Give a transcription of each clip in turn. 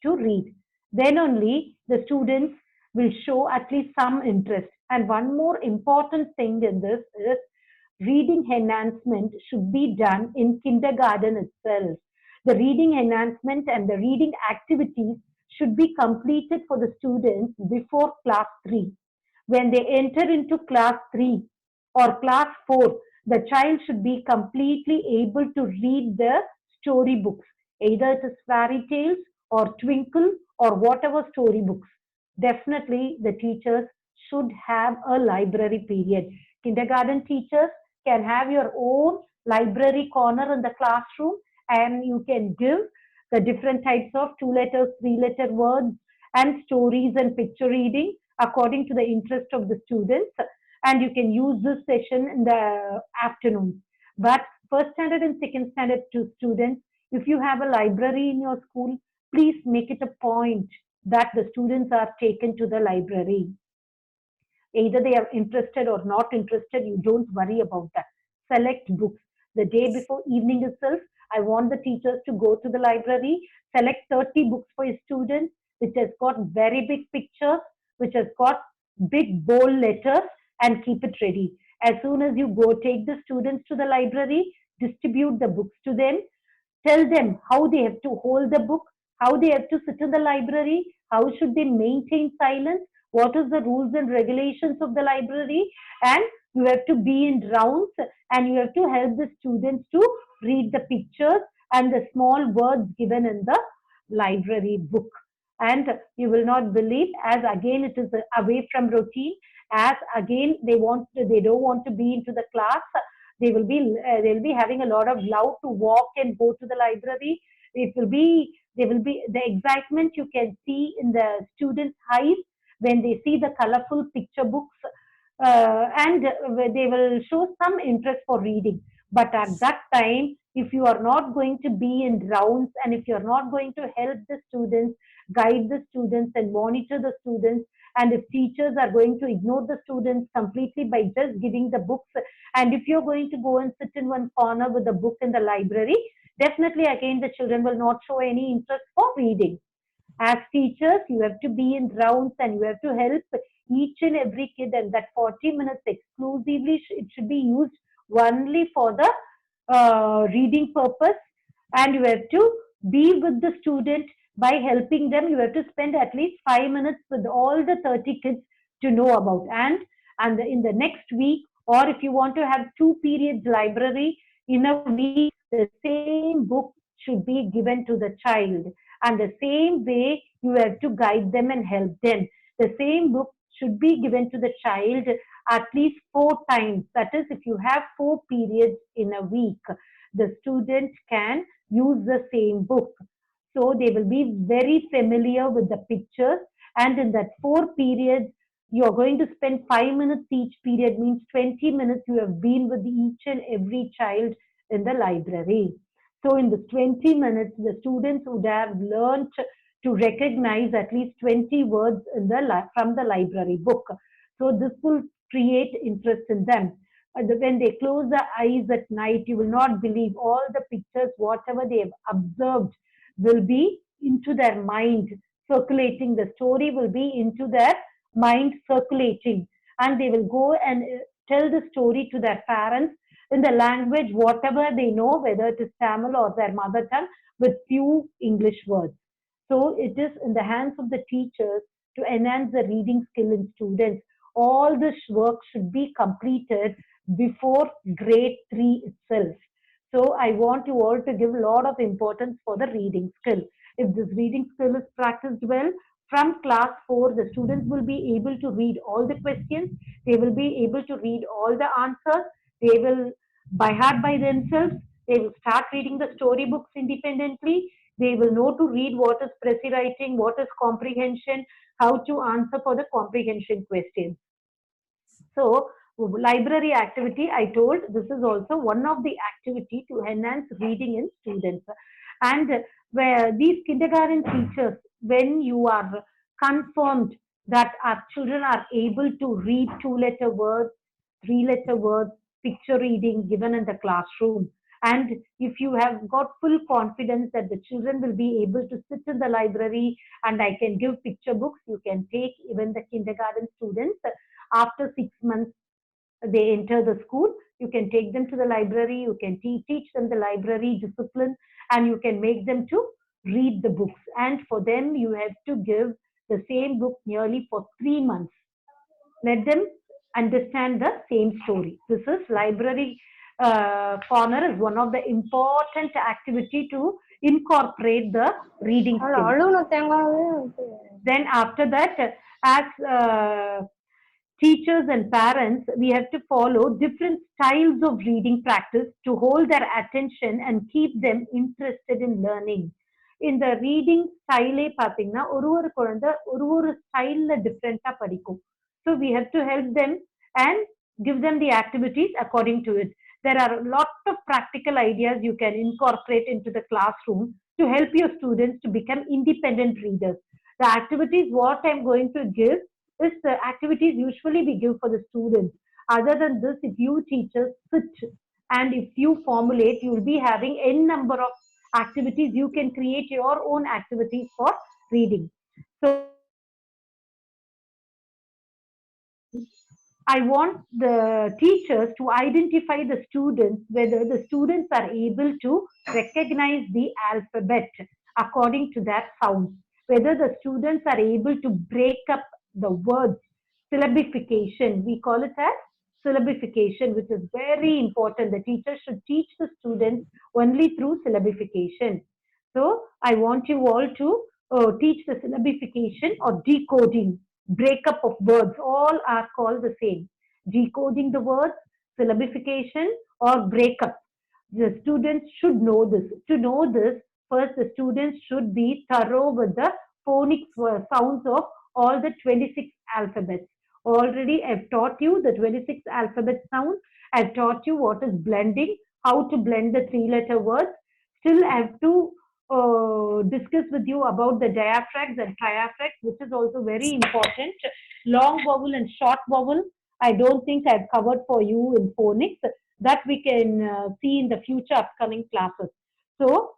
to read. Then only the students will show at least some interest. And one more important thing in this is reading enhancement should be done in kindergarten itself. The reading enhancement and the reading activities should be completed for the students before class 3. When they enter into class 3 or class 4, the child should be completely able to read the story books, either it is fairy tales or Twinkle or whatever story books. Definitely, the teachers should have a library period. Kindergarten teachers can have your own library corner in the classroom, and you can give the different types of two letters, three letter words, and stories and picture reading according to the interest of the students. And you can use this session in the afternoon. But first standard and second standard students, if you have a library in your school, please make it a point that the students are taken to the library. Either they are interested or not interested, you don't worry about that. Select books. The day before evening itself, I want the teachers to go to the library, select 30 books for your students, which has got very big pictures, which has got big bold letters, and keep it ready. As soon as you go, take the students to the library, distribute the books to them, tell them how they have to hold the book, how they have to sit in the library, how should they maintain silence, what is the rules and regulations of the library, and you have to be in rounds and you have to help the students to read the pictures and the small words given in the library book. And you will not believe, as again it is away from routine, as again they don't want to be into the class, they'll be having a lot of love to walk and go to the library. It will be There will be the excitement you can see in the students' eyes when they see the colorful picture books, and they will show some interest for reading. But at that time, if you are not going to be in rounds and if you are not going to help the students, guide the students, and monitor the students, and if teachers are going to ignore the students completely by just giving the books, and if you're going to go and sit in one corner with the book in the library, definitely again the children will not show any interest for reading. As teachers, you have to be in rounds and you have to help each and every kid, and that 40 minutes exclusively it should be used only for the reading purpose. And you have to be with the student by helping them. You have to spend at least 5 minutes with all the 30 kids to know about. And in the next week, or if you want to have 2 periods library in a week, the same book should be given to the child, and the same way you have to guide them and help them. The same book should be given to the child at least 4 times. That is, if you have 4 periods in a week, the student can use the same book. So they will be very familiar with the pictures, and in that 4 periods, you're going to spend 5 minutes each period, means 20 minutes you have been with each and every child in the library. So in the 20 minutes, the students would have learned to recognize at least 20 words from the library book. So this will create interest in them. When they close their eyes at night, you will not believe all the pictures, whatever they have observed, will be into their mind circulating. The story will be into their mind circulating, and they will go and tell the story to their parents in the language whatever they know, whether it is Tamil or their mother tongue, with few English words. So it is in the hands of the teachers to enhance the reading skill in students. All this work should be completed before grade 3 itself. So I want you all to give a lot of importance for the reading skill. If this reading skill is practiced well, from class 4, the students will be able to read all the questions. They will be able to read all the answers. They will by heart by themselves. They will start reading the storybooks independently. They will know to read what is prezi writing, what is comprehension, how to answer for the comprehension questions. So, library activity, I told this is also one of the activity to enhance reading in students. And where these kindergarten teachers, when you are confirmed that our children are able to read 2 letter words, 3 letter words, picture reading given in the classroom, And if you have got full confidence that the children will be able to sit in the library and I can give picture books, you can take even the kindergarten students after 6 months they enter the school. You can take them to the library, you can teach them the library discipline, and you can make them to read the books. And for them, you have to give the same book nearly for 3 months. Let them understand the same story. This is library corner is one of the important activity to incorporate the reading skills. Then after that, as teachers and parents, we have to follow different styles of reading practice to hold their attention and keep them interested in learning. இந்த reading ஸ்டைலே பார்த்தீங்கன்னா ஒரு ஒரு குழந்தை ஒரு ஒரு ஸ்டைல்ல டிஃப்ரெண்டா படிக்கும். So we have to help them and give them the activities according to it. There are a lot of practical ideas you can incorporate into the classroom to help your students to become independent readers. The activities what I'm going to give is the activities usually we give for the students. Other than this, if you teachers sit and if you formulate, you will be having n number of activities. You can create your own activities for reading. So I want the teachers to identify the students, whether the students are able to recognize the alphabet according to that sound, whether the students are able to break up the words, syllabification. We call it as syllabification, which is very important. The teacher should teach the students only through syllabification. So I want you all to teach the syllabification or decoding, breakup of words. All are called the same. Decoding the words, syllabification, or breakup. The students should know this. To know this, first the students should be thorough with the phonic sounds of all the 26 alphabets. Already I've taught you the 26 alphabet sounds. I've taught you what is blending, how to blend the three-letter words. Still, I have to discuss with you about the diaphragms and triaphragms, which is also very important. Long vowel and short vowel. I don't think I've covered for you in phonics. That we can see in the future upcoming classes. So,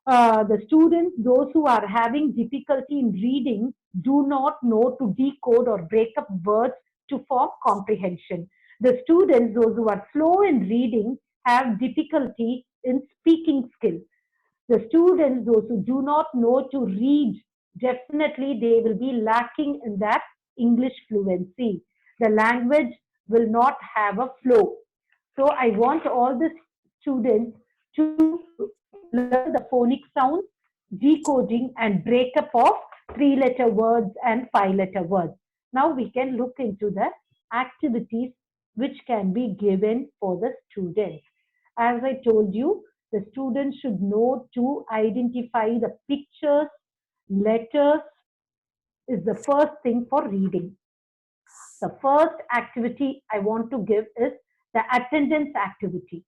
the students, those who are having difficulty in reading, do not know to decode or break up words to form comprehension. The students, those who are slow in reading, have difficulty in speaking skills. The students, those who do not know to read, definitely they will be lacking in that English fluency. The language will not have a flow. So I want all the students to learn the phonic sounds, decoding and breakup of three-letter words and five-letter words. Now we can look into the activities which can be given for the students. As I told you, the students should know to identify the pictures, letters is the first thing for reading. The first activity I want to give is the attendance activity.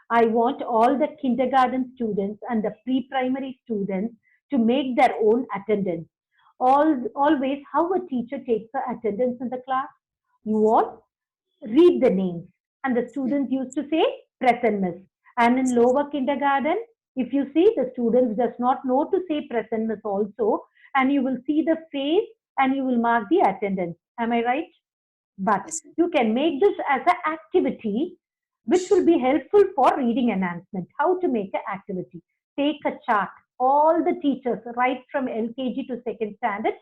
I want all the kindergarten students and the pre-primary students to make their own attendance. Always, how a teacher takes the attendance in the class? You all read the names. And the students used to say present miss. And in lower kindergarten, if you see the students does not know to say present miss also, and you will see the face and you will mark the attendance. Am I right? But you can make this as an activity which will be helpful for reading enhancement. How to make an activity? Take a chart. All the teachers, right from LKG to second standard,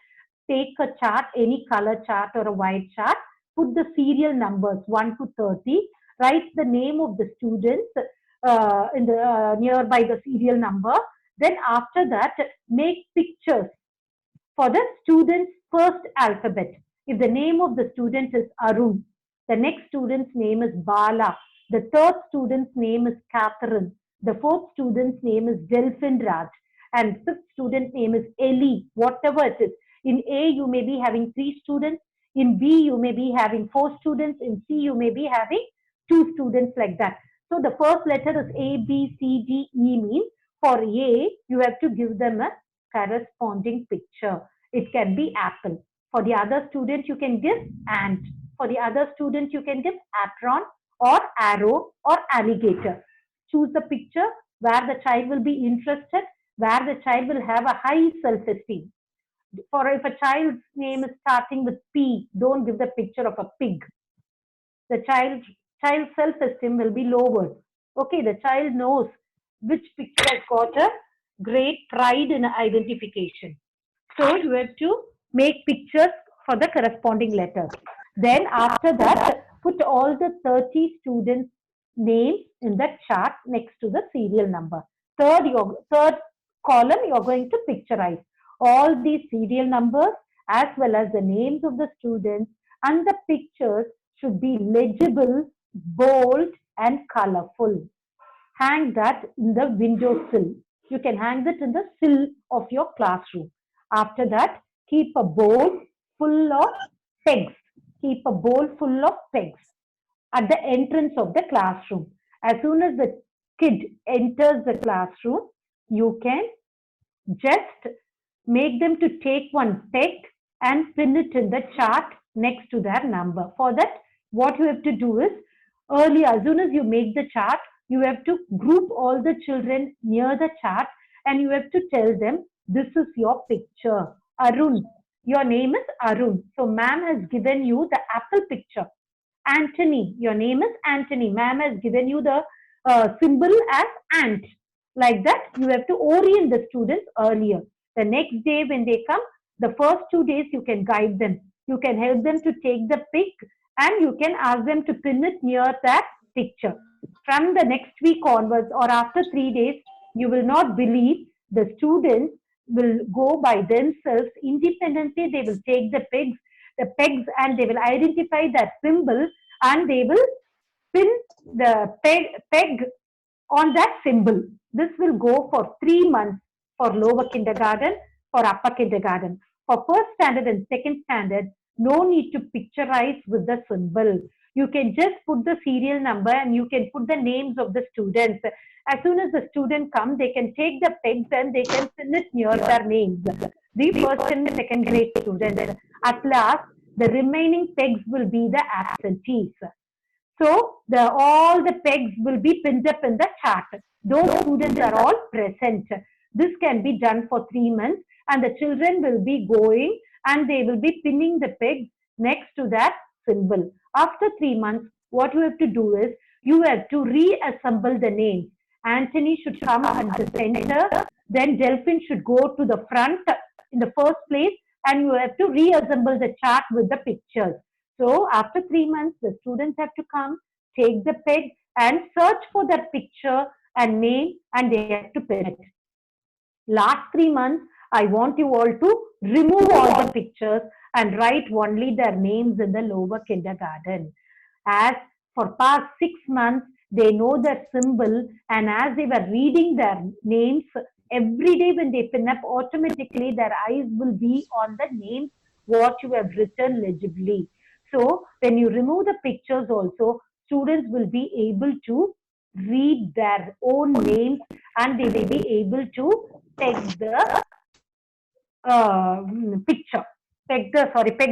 take a chart, any color chart or a white chart, put the serial numbers 1 to 30, write the name of the students in the nearby the serial number. Then after that, make pictures for the student's first alphabet. If the name of the student is Arun, the next student's name is Bala, the third student's name is Catherine, the fourth student's name is Delphin Raj, and fifth student's name is Ellie, whatever it is. In A, you may be having 3 students. In B, you may be having 4 students. In C, you may be having 2 students like that. So the first letter is A, B, C, D, E means for A, you have to give them a corresponding picture. It can be apple. For the other student, you can give ant. For the other student, you can give apron or arrow or alligator. choose the picture where the child will be interested, where the child will have a high self-esteem. For if a child's name is starting with P, don't give the picture of a pig. The child self-esteem will be lowered. Okay, the child knows which picture has got a great pride in identification. So you have to make pictures for the corresponding letters. Then after that, put all the 30 students' names in the chart next to the serial number. Third column, you're going to picturize all these serial numbers as well as the names of the students, and the pictures should be legible, bold, and colorful. Hang that in the windowsill. You can hang it in the sill of your classroom. After that, keep a bowl full of pegs. Keep a bowl full of pegs at the entrance of the classroom. As soon as the kid enters the classroom, you can just make them to take one peg and pin it in the chart next to their number. For that, what you have to do is, early, as soon as you make the chart, you have to group all the children near the chart and you have to tell them, this is your picture. Arun, your name is Arun. So ma'am has given you the apple picture. Anthony, your name is Anthony. Ma'am has given you the symbol as ant. Like that, you have to orient the students earlier. The next day when they come, the first 2 days you can guide them. You can help them to take the pic and you can ask them to pin it near that picture. From the next week onwards or after 3 days, you will not believe the students will go by themselves independently. They will take the pegs and they will identify that symbol and they will pin the peg on that symbol. This will go for 3 months for lower kindergarten, for upper kindergarten. For first standard and second standard, no need to picturize with the symbol. You can just put the serial number and you can put the names of the students. As soon as the student comes, they can take the pegs and they can pin it near their names. The first and second grade students. At last, the remaining pegs will be the absentees. So all the pegs will be pinned up in the chart. Those students are all present. This can be done for 3 months and the children will be going and they will be pinning the pegs next to that symbol. After 3 months, what you have to do is you have to reassemble the names. Anthony should come at the center, then Delphine should go to the front in the first place and you have to reassemble the chart with the pictures. So after 3 months, the students have to come, take the peg and search for that picture and name and they have to pin it. Last 3 months, I want you all to remove all the pictures and write only their names in the lower kindergarten. As for past 6 months, they know their symbol and as they were reading their names, every day when they pin up, automatically their eyes will be on the names what you have written legibly. So when you remove the pictures also, students will be able to read their own names and they will be able to take the uh, picture, peg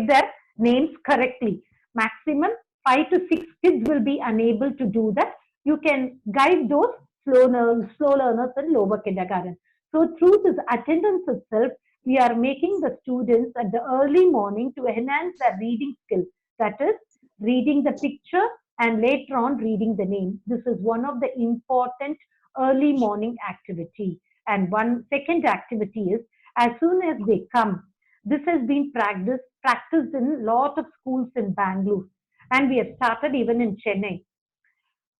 their names correctly. Maximum 5 to 6 kids will be unable to do that. You can guide those slow learners in lower kindergarten. So through this attendance itself, we are making the students at the early morning to enhance their reading skill. That is, reading the picture and later on reading the name. This is one of the important early morning activity. And one second activity is as soon as they come. This has been practiced in a lot of schools in Bangalore, and we have started even in Chennai.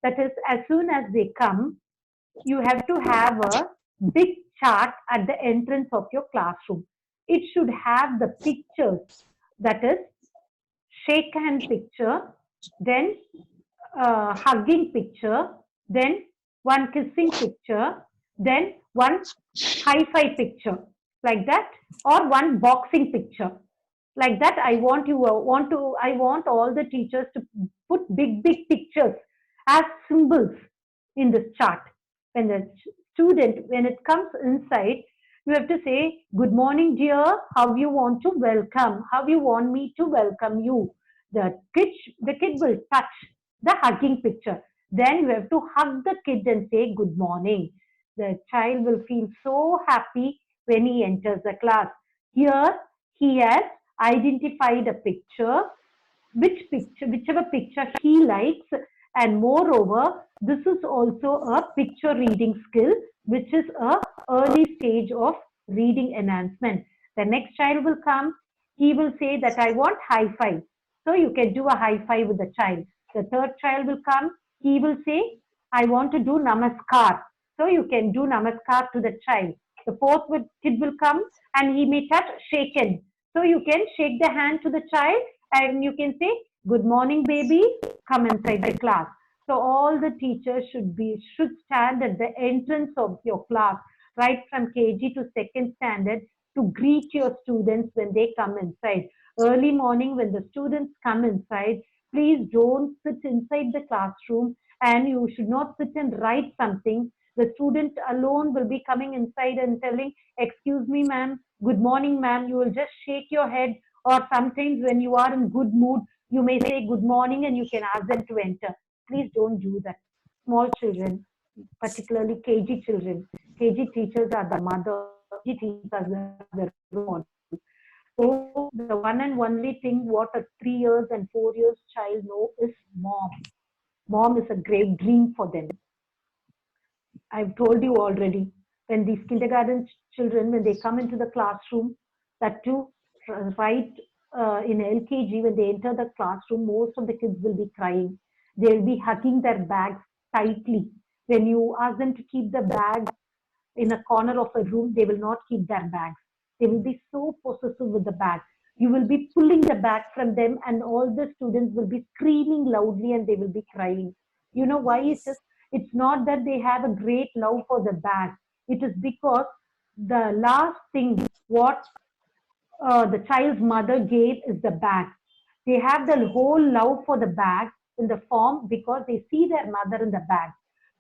That is, as soon as they come, you have to have a big chart at the entrance of your classroom. It should have the pictures, that is, shake hand picture, then hugging picture, then one kissing picture, then one high five picture, like that, or one boxing picture. Like that, I want all the teachers to put big pictures as symbols in this chart. When the student, when it comes inside, you have to say, good morning, dear. How you want to welcome? How you want me to welcome you? The kid will touch the hugging picture. Then you have to hug the kid and say good morning. The child will feel so happy when he enters the class. Here he has identified a picture, whichever picture he likes, and moreover, this is also a picture reading skill, which is a early stage of reading enhancement. The next child will come, he will say that I want high five. So you can do a high five with the child. The third child will come, he will say, I want to do namaskar. So you can do namaskar to the child. The fourth kid will come and he may touch shake hand. So you can shake the hand to the child and you can say, good morning, baby, come inside the class. So all the teachers should stand at the entrance of your class, right from KG to second standard, to greet your students when they come inside. Early morning, when the students come inside, please don't sit inside the classroom, and you should not sit and write something. The student alone will be coming inside and telling, excuse me, ma'am, good morning, ma'am. You will just shake your head, or sometimes when you are in good mood, you may say good morning and you can ask them to enter. Please don't do that. Small children, particularly KG children, KG teachers are the mother, KG teachers are the role model. So the one and only thing what a 3 years and 4 years child know is mom. Mom is a great dream for them. I've told you already, when these kindergarten children, when they come into the classroom, that too, right in LKG, when they enter the classroom, most of the kids will be crying. They'll be hugging their bags tightly. When you ask them to keep the bag in a corner of a room, they will not keep their bags. They will be so possessive with the bag. You will be pulling the bag from them, and all the students will be screaming loudly and they will be crying. You know why it is? It's not that they have a great love for the bag. It is because the last thing what the child's mother gave is the bag. They have the whole love for the bag in the form because they see their mother in the bag.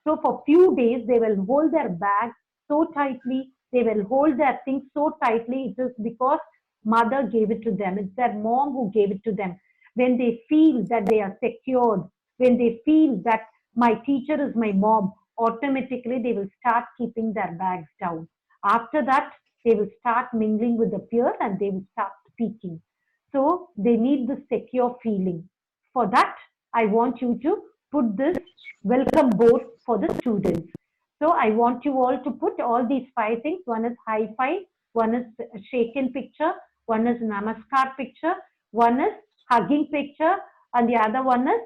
So for few days they will hold their bag so tightly. They will hold their things so tightly. It is because mother gave it to them. It's their mom who gave it to them. When they feel that they are secured, when they feel that my teacher is my mom, automatically they will start keeping their bags down. After that, they will start mingling with the peers and they will start speaking. So they need this secure feeling. For that, I want you to put this welcome board for the students. So I want you all to put all these five things. One is high five, one is shaken picture, one is namaskar picture, one is hugging picture, and the other one is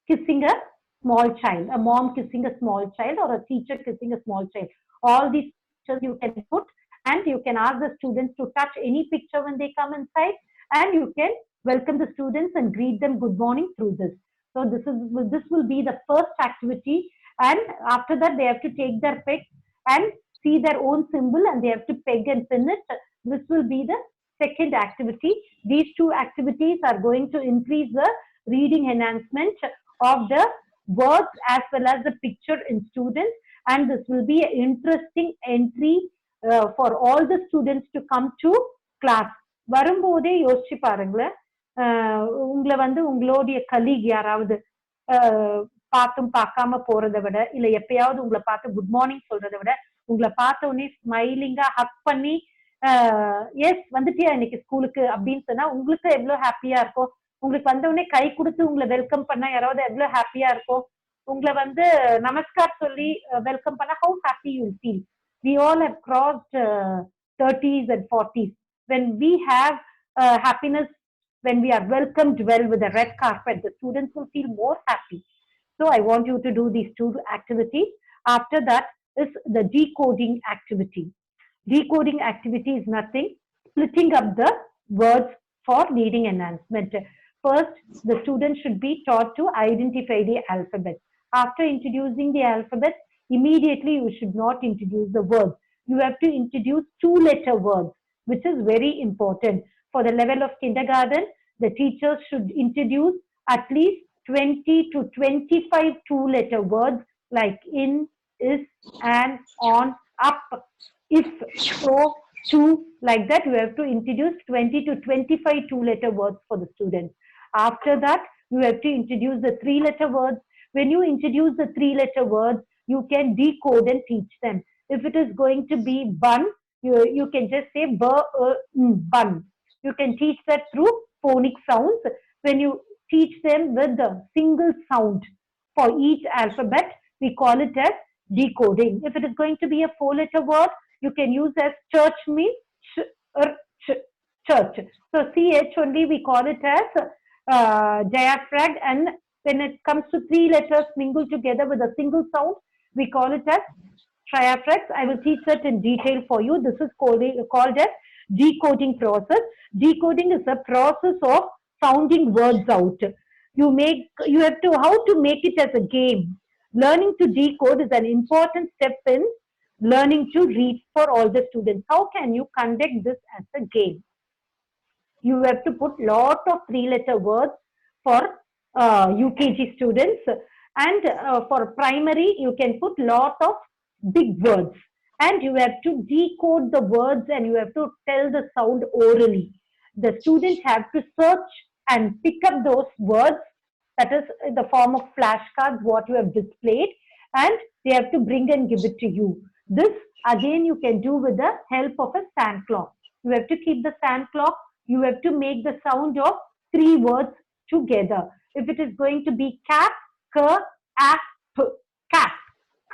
kissing a small child, a mom kissing a small child or a teacher kissing a small child. All these pictures you can put, and you can ask the students to touch any picture when they come inside, and you can welcome the students and greet them good morning through this. So this will be the first activity, and after that they have to take their pick and see their own symbol and they have to peg and pin it. This will be the second activity. These two activities are going to increase the reading enhancement of the words as well as the picture in students, and this will be an interesting entry for all the students to come to class. வரும்போதே யோசிச்சு பாருங்களேன், உங்களை வந்து உங்களுடைய colleague யாராவது பார்த்தும் பார்க்காம போறதை விட, இல்ல எப்பயாவது உங்களை பார்த்து குட் மார்னிங் சொல்றதை விட, உங்களை பார்த்த உடனே ஸ்மைலிங்கா ஹக் பண்ணி எஸ் வந்துட்டியா இன்னைக்கு ஸ்கூலுக்கு அப்படின்னு சொன்னா உங்களுக்கு எவ்வளவு ஹாப்பியா இருக்கும். உங்களுக்கு வந்த உடனே கை கொடுத்து உங்களை வெல்கம் பண்ணா யாராவது எவ்வளவு ஹாப்பியா இருக்கும். உங்களை வந்து நமஸ்கார் சொல்லி வெல்கம் பண்ணா how happy you feel. We all have crossed 30s and 40s. When we have happiness, when we are welcomed well with a red carpet, the students will feel more happy. So I want you to do these two activities. After that is the decoding activity. Decoding activity is nothing, splitting up the words for reading enhancement. First, the students should be taught to identify the alphabet. After introducing the alphabet, immediately you should not introduce the words. You have to introduce two-letter words, which is very important. For the level of kindergarten, the teachers should introduce at least 20 to 25 two-letter words like in, is, and, on, up, if, so, to, like that. You have to introduce 20 to 25 two-letter words for the students. After that, you have to introduce the three-letter words, When you introduce the three-letter words, you can decode and teach them. If it is going to be bun, you can just say bun. You can teach that through phonic sounds. When you teach them with the single sound for each alphabet, we call it as decoding. If it is going to be a four-letter word, you can use as church means ch, ch, church. So CH only we call it as diaphragm, and when it comes to three letters mingled together with a single sound, we call it as triaphragm. I will teach that in detail for you. This is called as decoding process. Decoding is the process of sounding words out. You have to how to make it as a game. Learning to decode is an important step in learning to read for all the students. How can you conduct this as a game? You have to put lot of three-letter words for UKG students, and for primary you can put lot of big words, and you have to decode the words and you have to tell the sound orally. The students have to search and pick up those words, that is in the form of flashcards what you have displayed, and they have to bring and give it to you. This again you can do with the help of a sand clock. You have to keep the sand clock. You have to make the sound of three words together. If it is going to be cap, k, ap, cap,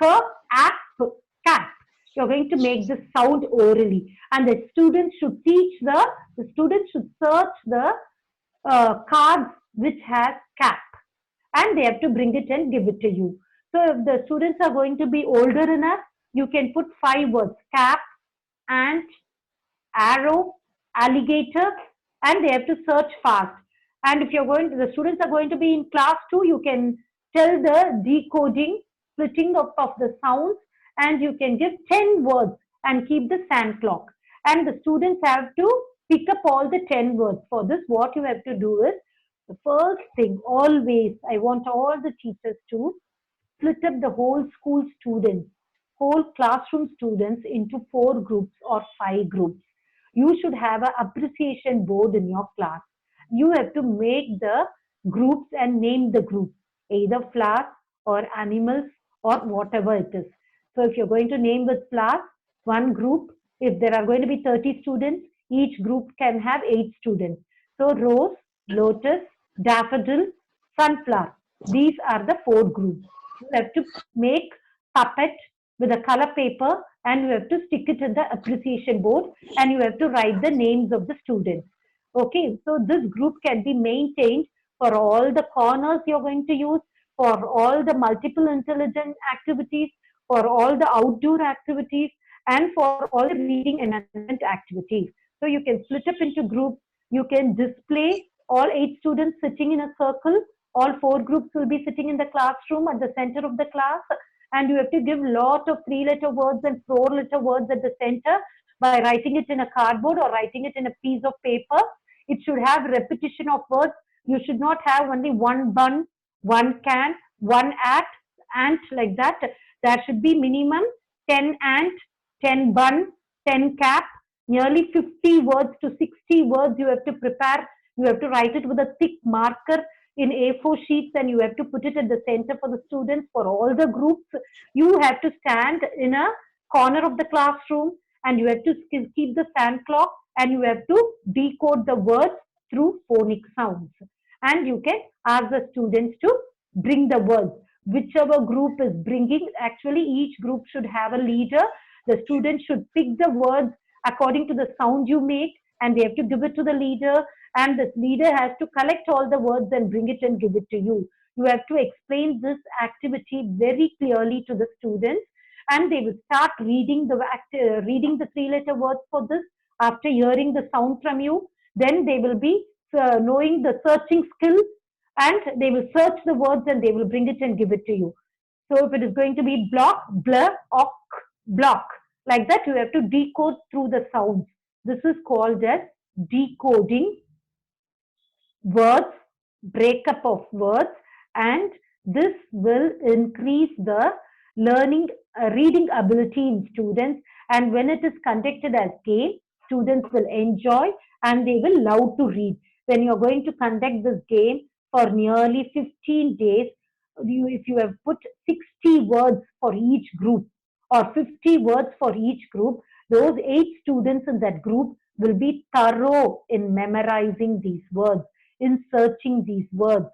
k, ap, cap, you're going to make the sound orally, and the students should the students should search the cards which has cap, and they have to bring it and give it to you. So if the students are going to be older enough, you can put five words: cap, ant, arrow, alligator, and they have to search fast. And if the students are going to be in class 2, you can tell the decoding, splitting of the sounds, and you can give 10 words and keep the sand clock. And the students have to pick up all the 10 words. For this, what you have to do is, the first thing, always, I want all the teachers to split up the whole school students, whole classroom students into 4 groups or 5 groups. You should have an appreciation board in your class. You have to make the groups and name the groups, either flowers or animals or whatever it is. So if you're going to name with flowers, one group, if there are going to be 30 students, each group can have 8 students. So rose, lotus, daffodil, sunflower. These are the 4 groups. You have to make puppet with a color paper, and you have to stick it in the appreciation board, and you have to write the names of the students. Okay, so this group can be maintained for all the corners you're going to use, for all the multiple intelligent activities, for all the outdoor activities, and for all the reading enhancement activities. So you can split up into groups. You can display all 8 students sitting in a circle. All 4 groups will be sitting in the classroom at the center of the class, and you have to give lot of 3-letter words and 4-letter words at the center by writing it in a cardboard or writing it in a piece of paper. It should have repetition of words. You should not have only one bun, one can, one ant like that. There should be minimum 10 ant, 10 bun, 10 cap, nearly 50 words to 60 words you have to prepare. You have to write it with a thick marker in A4 sheets, and you have to put it at the center for the students. For all the groups, you have to stand in a corner of the classroom, and you have to keep the sand clock, and you have to decode the words through phonic sounds. And you can ask the students to bring the words. Whichever group is bringing, actually each group should have a leader. The students should pick the words according to the sound you make, and they have to give it to the leader, and the leader has to collect all the words and bring it and give it to you. You have to explain this activity very clearly to the students, and they will start reading the 3-letter words for this after hearing the sound from you. Then they will be knowing the searching skill, and they will search the words and they will bring it and give it to you. So if it is going to be block, blur, ok, block, like that, you have to decode through the sounds. This is called as decoding words, breakup of words, and this will increase the learning reading ability in students. And when it is conducted as game, students will enjoy and they will love to read. When you're going to conduct this game for nearly 15 days, if you have put 60 words for each group or 50 words for each group, those 8 students in that group will be thorough in memorizing these words, in searching these words.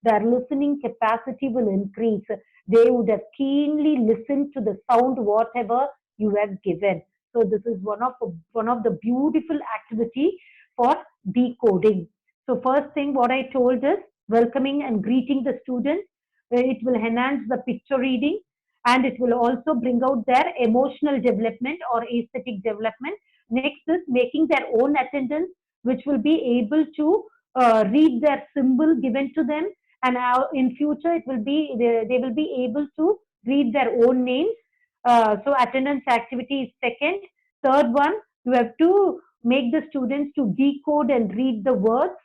Their listening capacity will increase. They would have keenly listened to the sound, whatever you have given. So this is one of the beautiful activity for decoding. So first thing what I told is welcoming and greeting the students. It will enhance the picture reading and it will also bring out their emotional development or aesthetic development. Next is making their own attendance, which will be able to read their symbol given to them, and in future it will be they will be able to read their own names. So attendance activity is second. Third one, you have to make the students to decode and read the words.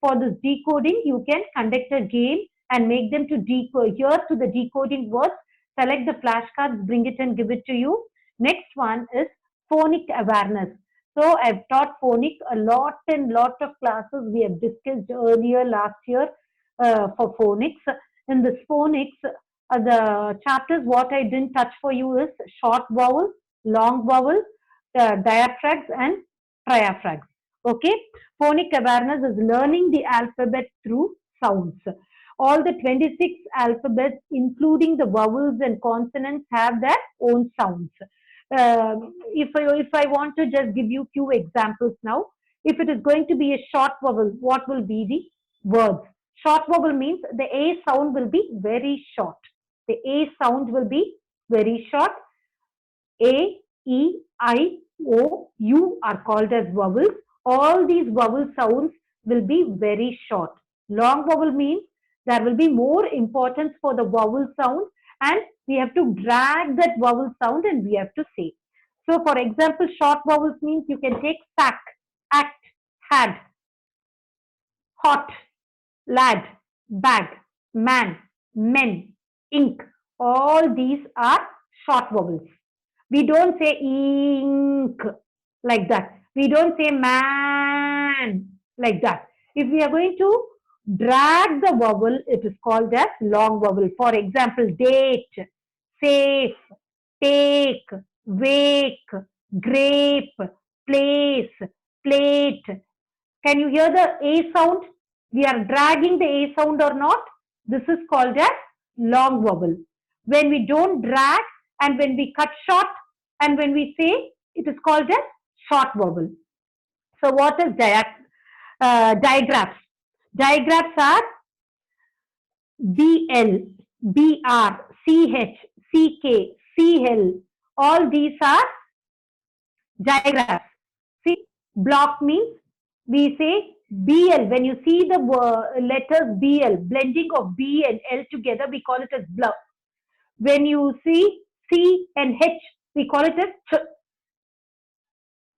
For this decoding, you can conduct a game and make them to decode, hear to the decoding words, select the flashcards, bring it and give it to you. Next one is phonic awareness. So I've taught phonic a lot and lot of classes we have discussed earlier last year for phonics. In this phonics, the chapters what I didn't touch for you is short vowel, long vowel, diaphragms and triaphragms. Okay, phonic awareness is learning the alphabet through sounds. All the 26 alphabets, including the vowels and consonants, have their own sounds. If I want to just give you few examples now, if it is going to be a short vowel, what will be the words? Short vowel means the A sound will be very short. The A sound will be very short. A, E, I, O, U are called as vowels. All these vowel sounds will be very short. Long vowel means there will be more importance for the vowel sound and we have to drag that vowel sound and we have to say. So for example, short vowels means you can take sack, act, had, hot, lad, bag, man, men, ink. All these are short vowels. We don't say ink like that. We don't say man like that. If we are going to drag the vowel, it is called as long vowel. For example, date, safe, take, wake, grape, place, plate. Can you hear the A sound? We are dragging the A sound or not? This is called as long vowel. When we don't drag and when we cut short and when we say, it is called as short vowel. So what is digraphs? Digraphs are BL, BR, CH, CK, CL. All these are digraphs. See, block means we say BL. When you see the letters BL, blending of B and L together, we call it as block. When you see C and H, we call it as ch.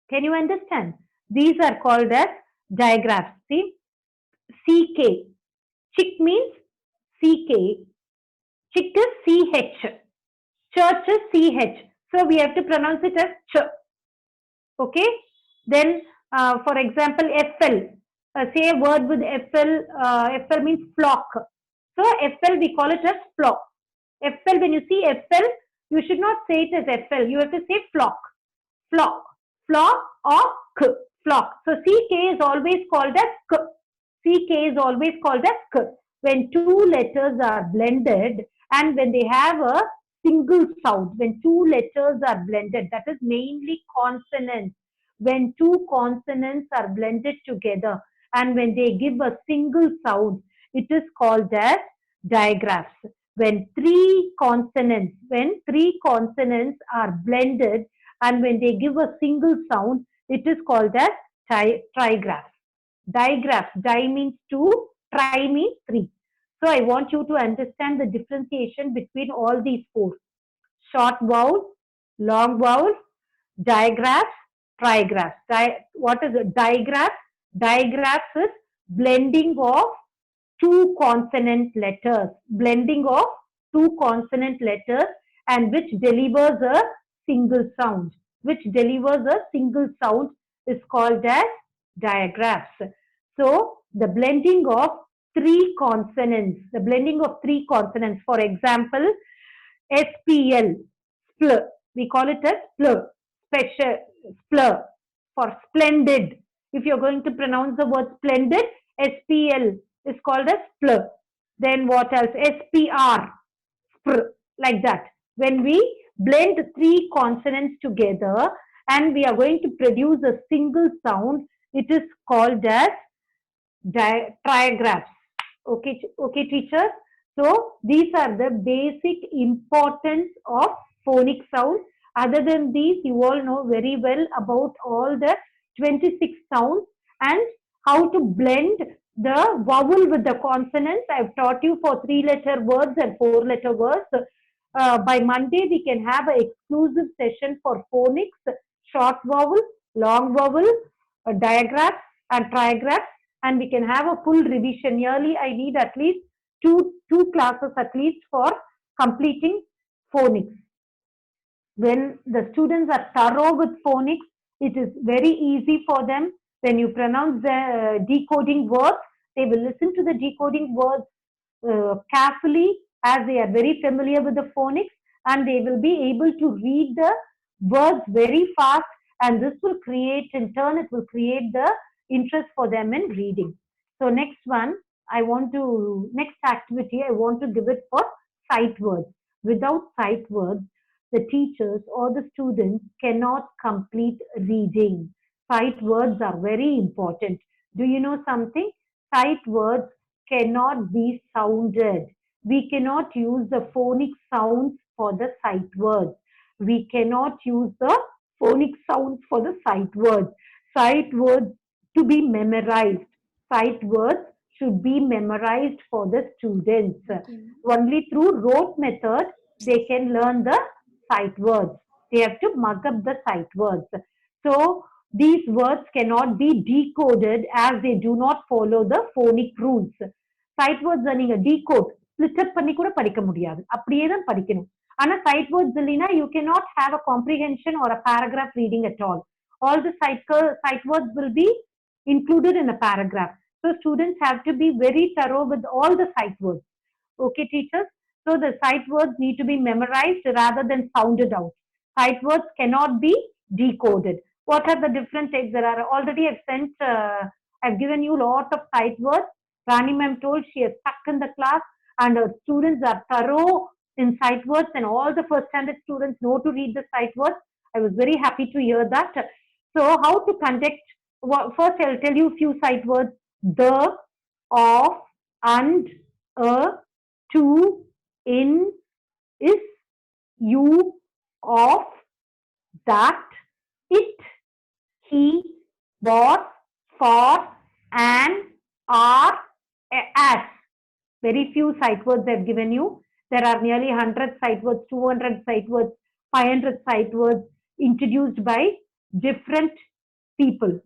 Can you understand? These are called as digraphs. See, CK. Chick means CK. Chick is CH. Church is CH. So we have to pronounce it as ch. Okay. Then, for example, FL. Say a word with FL. FL means flock. So FL we call it as flock. FL, when you see FL, you should not say it as FL. You have to say flock. Flock. Flock or K. Flock. So CK is always called as K. CK is always called as K. When two letters are blended and when they have a single sound, when two letters are blended, that is mainly consonants. When two consonants are blended together and when they give a single sound, it is called as digraphs. When three consonants are blended and when they give a single sound, it is called as trigraphs. Digraphs, di means two, tri means three. So I want you to understand the differentiation between all these four. Short vowel, long vowel, digraphs, trigraphs. What is it? Digraphs? Digraphs is blending of two consonant letters. Blending of two consonant letters and which delivers a single sound. Which delivers a single sound is called as digraphs. So the blending of three consonants, the blending of three consonants. For example, SPL, spl. We call it as spl, special, spl for splendid. If you're going to pronounce the word splendid, SPL is called as spl. Then what else? SPR, spr, like that. When we blend three consonants together and we are going to produce a single sound, it is called as trigraphs. Okay, okay, teachers. So these are the basic importance of phonic sounds. Other than these, you all know very well about all the 26 sounds and how to blend the vowel with the consonants. I've taught you for 3-letter words and 4-letter words. By Monday, we can have an exclusive session for phonics, short vowel, long vowel, diagraphs and trigraphs, and we can have a full revision. Yearly, I need at least two classes at least for completing phonics. When the students are thorough with phonics, it is very easy for them. When you pronounce the decoding words, they will listen to the decoding words carefully as they are very familiar with the phonics, and they will be able to read the words very fast, and this will create, in turn, it will create the interest for them in reading. So next one, next activity, I want to give it for sight words. Without sight words, the teachers or the students cannot complete reading. Sight words are very important. Do you know something? Sight words cannot be sounded. We cannot use the phonic sounds for the sight words. We cannot use the phonic sounds for the sight words. Sight words to be memorized. Sight words should be memorized for the students. Okay. Only through rote method they can learn the sight words. They have to mug up the sight words. So these words cannot be decoded as they do not follow the phonic rules. Sight words நீங்க decode split up பண்ணி கூட படிக்க முடியாது. அப்படியே தான் படிக்கணும். ஆனா sight words இல்லைனா you cannot have a comprehension or a paragraph reading at all. All the sight words will be included in a paragraph. So students have to be very thorough with all the sight words. Okay, teachers? So the sight words need to be memorized rather than sounded out. Sight words cannot be decoded. What are the different types? There are already I've given you a lot of sight words. Rani ma'am told she is stuck in the class and her students are thorough in sight words and all the first standard students know to read the sight words. I was very happy to hear that. So how to conduct, first I'll tell you a few sight words. The, of, and, to, in, is, you, of, that, it, he, was, for, and, are, as. Very few sight words I've given you. There are nearly 100 sight words, 200 sight words, 500 sight words introduced by different people.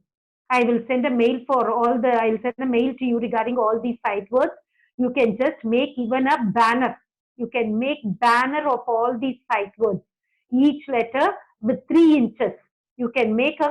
I will send a mail I'll send a mail to you regarding all these sight words. You can just make even a banner. You can make banner of all these sight words. Each letter with 3 inches. You can make a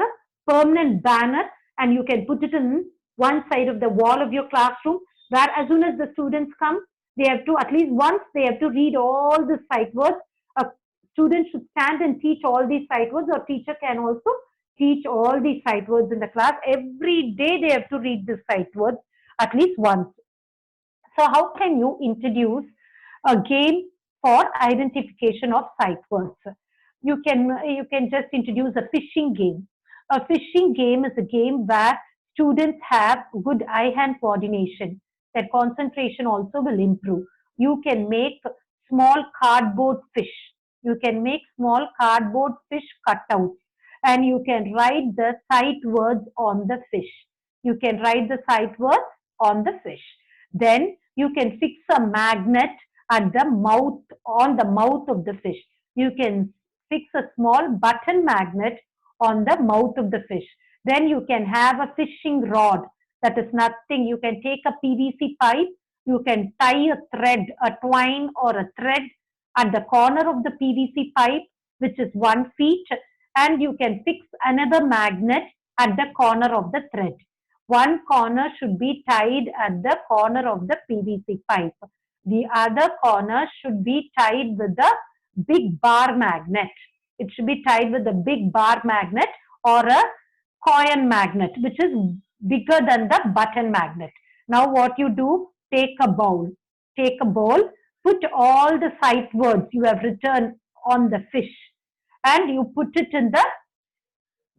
permanent banner and you can put it in one side of the wall of your classroom, where as soon as the students come, they have to, at least once, they have to read all the sight words. A student should stand and teach all these sight words, or teacher can also teach all these sight words in the class. Every day they have to read the sight words at least once. So how can you introduce a game for identification of sight words? You can just introduce a fishing game. A fishing game is a game where students have good eye-hand coordination. Their concentration also will improve. You can make small cardboard fish. You can make small cardboard fish cutouts, and you can write the sight words on the fish. You can write the sight words on the fish. Then you can fix a magnet at the mouth, on the mouth of the fish. You can fix a small button magnet on the mouth of the fish. Then you can have a fishing rod. That is nothing. You can take a PVC pipe. You can tie a thread, a twine or a thread at the corner of the PVC pipe, which is 1 feet, and you can fix another magnet at the corner of the thread. one corner should be tied at the corner of the PVC pipe. The other corner should be tied with the big bar magnet. It should be tied with a big bar magnet or a coin magnet, which is bigger than the button magnet. Now what you do, take a bowl, put all the sight words you have written on the fish and you put it in the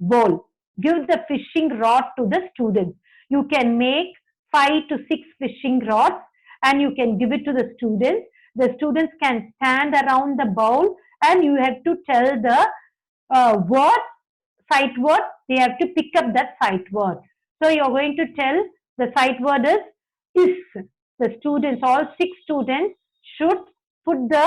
bowl. Give the fishing rod to the students. You can make 5 to 6 fishing rods and you can give it to the students. The students can stand around the bowl and you have to tell the word, sight word. They have to pick up that sight word. So you're going to tell the sight word is. The students, all 6 students should put the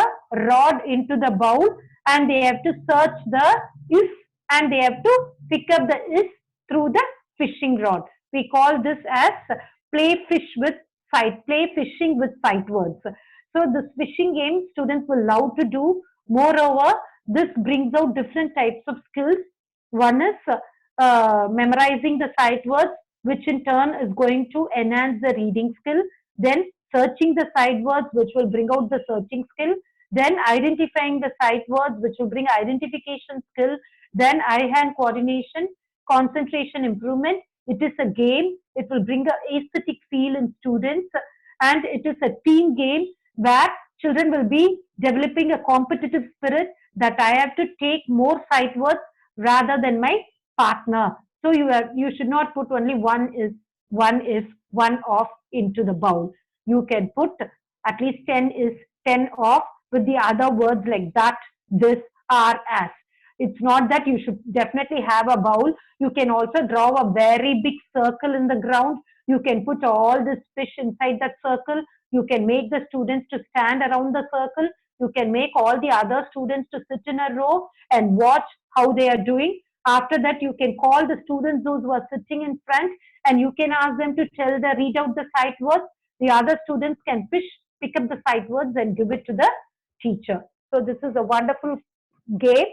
rod into the bowl and they have to search the is and they have to pick up the is through the fishing rod. We call this as play fishing with sight words. So this fishing game students will love to do. Moreover, this brings out different types of skills. One is memorizing the sight words, which in turn is going to enhance the reading skill. Then searching the sight words, which will bring out the searching skill. Then identifying the sight words, which will bring identification skill. Then eye-hand coordination, concentration improvement. It is a game. It will bring an aesthetic feel in students. And it is a team game where children will be developing a competitive spirit that I have to take more sight words rather than my partner. So you should not put only one off into the bowl. You can put at least 10 off with the other words like that, this, are, as. It's not that you should definitely have a bowl. You can also draw a very big circle in the ground. You can put all this fish inside that circle. You can make the students to stand around the circle. You can make all the other students to sit in a row and watch how they are doing. After that, you can call the students, those who are sitting in front, and you can ask them to read out the sight words. The other students can pick up the sight words and give it to the teacher. So this is a wonderful game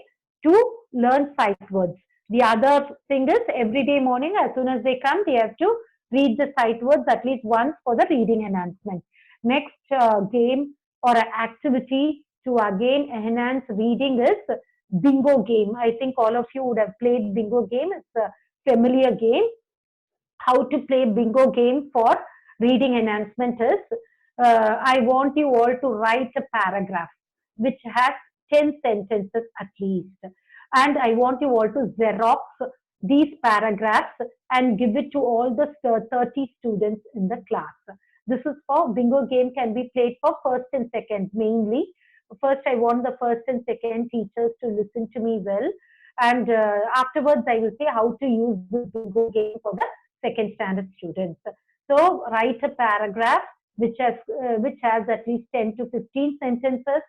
to learn sight words. The other thing is every day morning, as soon as they come, they have to read the sight words at least once for the reading enhancement. Next game or activity to again enhance reading is bingo game. I think all of you would have played bingo game. It's a familiar game. How to play bingo game for reading enhancement is, I want you all to write a paragraph which has 10 sentences at least. And I want you all to Xerox these paragraphs and give it to all the 30 students in the class. This is for bingo game, can be played for first and second mainly. First, I want the first and second teachers to listen to me well. And afterwards, I will say how to use the bingo game for the second standard students. So write a paragraph which has at least 10 to 15 sentences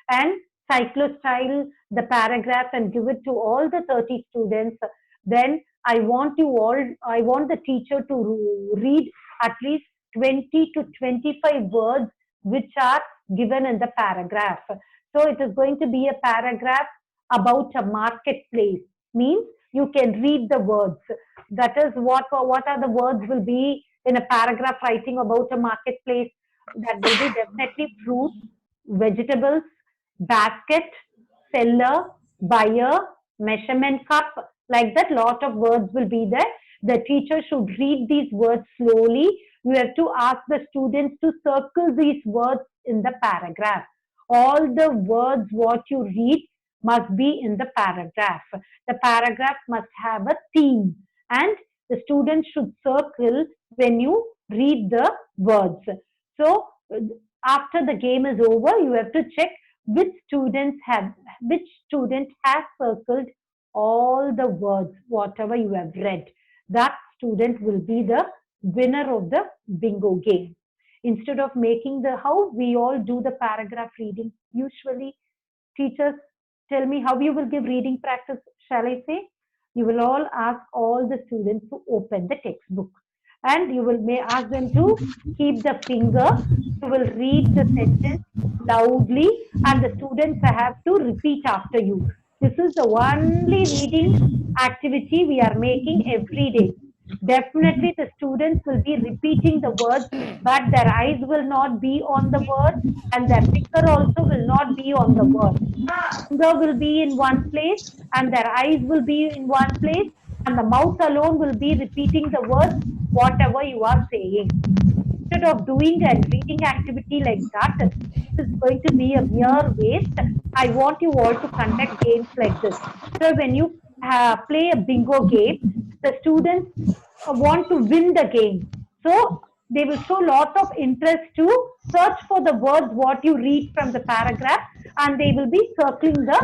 and cyclostyle the paragraph and give it to all the 30 students. Then I want the teacher to read at least 20 to 25 words which are given in the paragraph. So it is going to be a paragraph about a marketplace. Means you can read the words. That is what are the words will be in a paragraph writing about a marketplace. That will be definitely fruits, vegetables, basket, seller, buyer, measurement cup. Like that, lot of words will be there. The teacher should read these words slowly. You have to ask the students to circle these words in the paragraph. All the words what you read must be in the paragraph. The paragraph must have a theme and the students should circle when you read the words. So after the game is over, you have to check which student has circled all the words, whatever you have read. That student will be the winner of the bingo game. Instead of making how we all do the paragraph reading, usually teachers tell me how you will give reading practice, shall I say? You will all ask all the students to open the textbook and you may ask them to keep the finger. You will read the sentence loudly and the students have to repeat after you. This is the only reading activity we are making every day. Definitely, the students will be repeating the words, but their eyes will not be on the word, and their finger also will not be on the word. Finger will be in one place, and their eyes will be in one place, and the mouth alone will be repeating the words, whatever you are saying. Instead of doing a reading activity like that, this is going to be a mere waste. I want you all to conduct games like this. So when you play a bingo game, the students want to win the game. So they will show lot of interest to search for the words what you read from the paragraph, and they will be circling the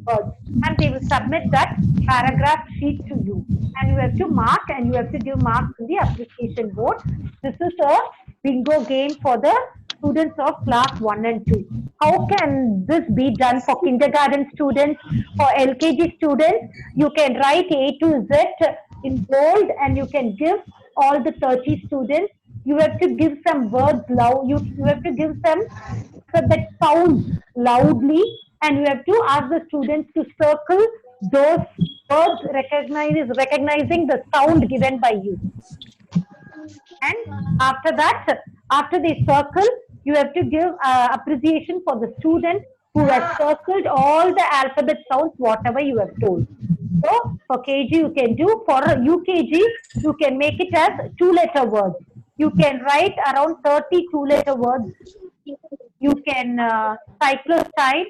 words, and they will submit that paragraph sheet to you, and you have to mark, and you have to give marks in the application board. This is a bingo game for the students of class 1 and 2. How can this be done for kindergarten students, for LKG students? You can write A to Z in bold, and you can give all the 30 students. You have to give some words loud. You have to give some that sounds loudly, and you have to ask the students to circle those words recognizing the sound given by you. And after that, after they circle, you have to give appreciation for the student who has circled all the alphabet sounds, whatever you have told. So for KG, you can do. For UKG, you can make it as two-letter words. You can write around 30 two-letter words. You can cyclostyle.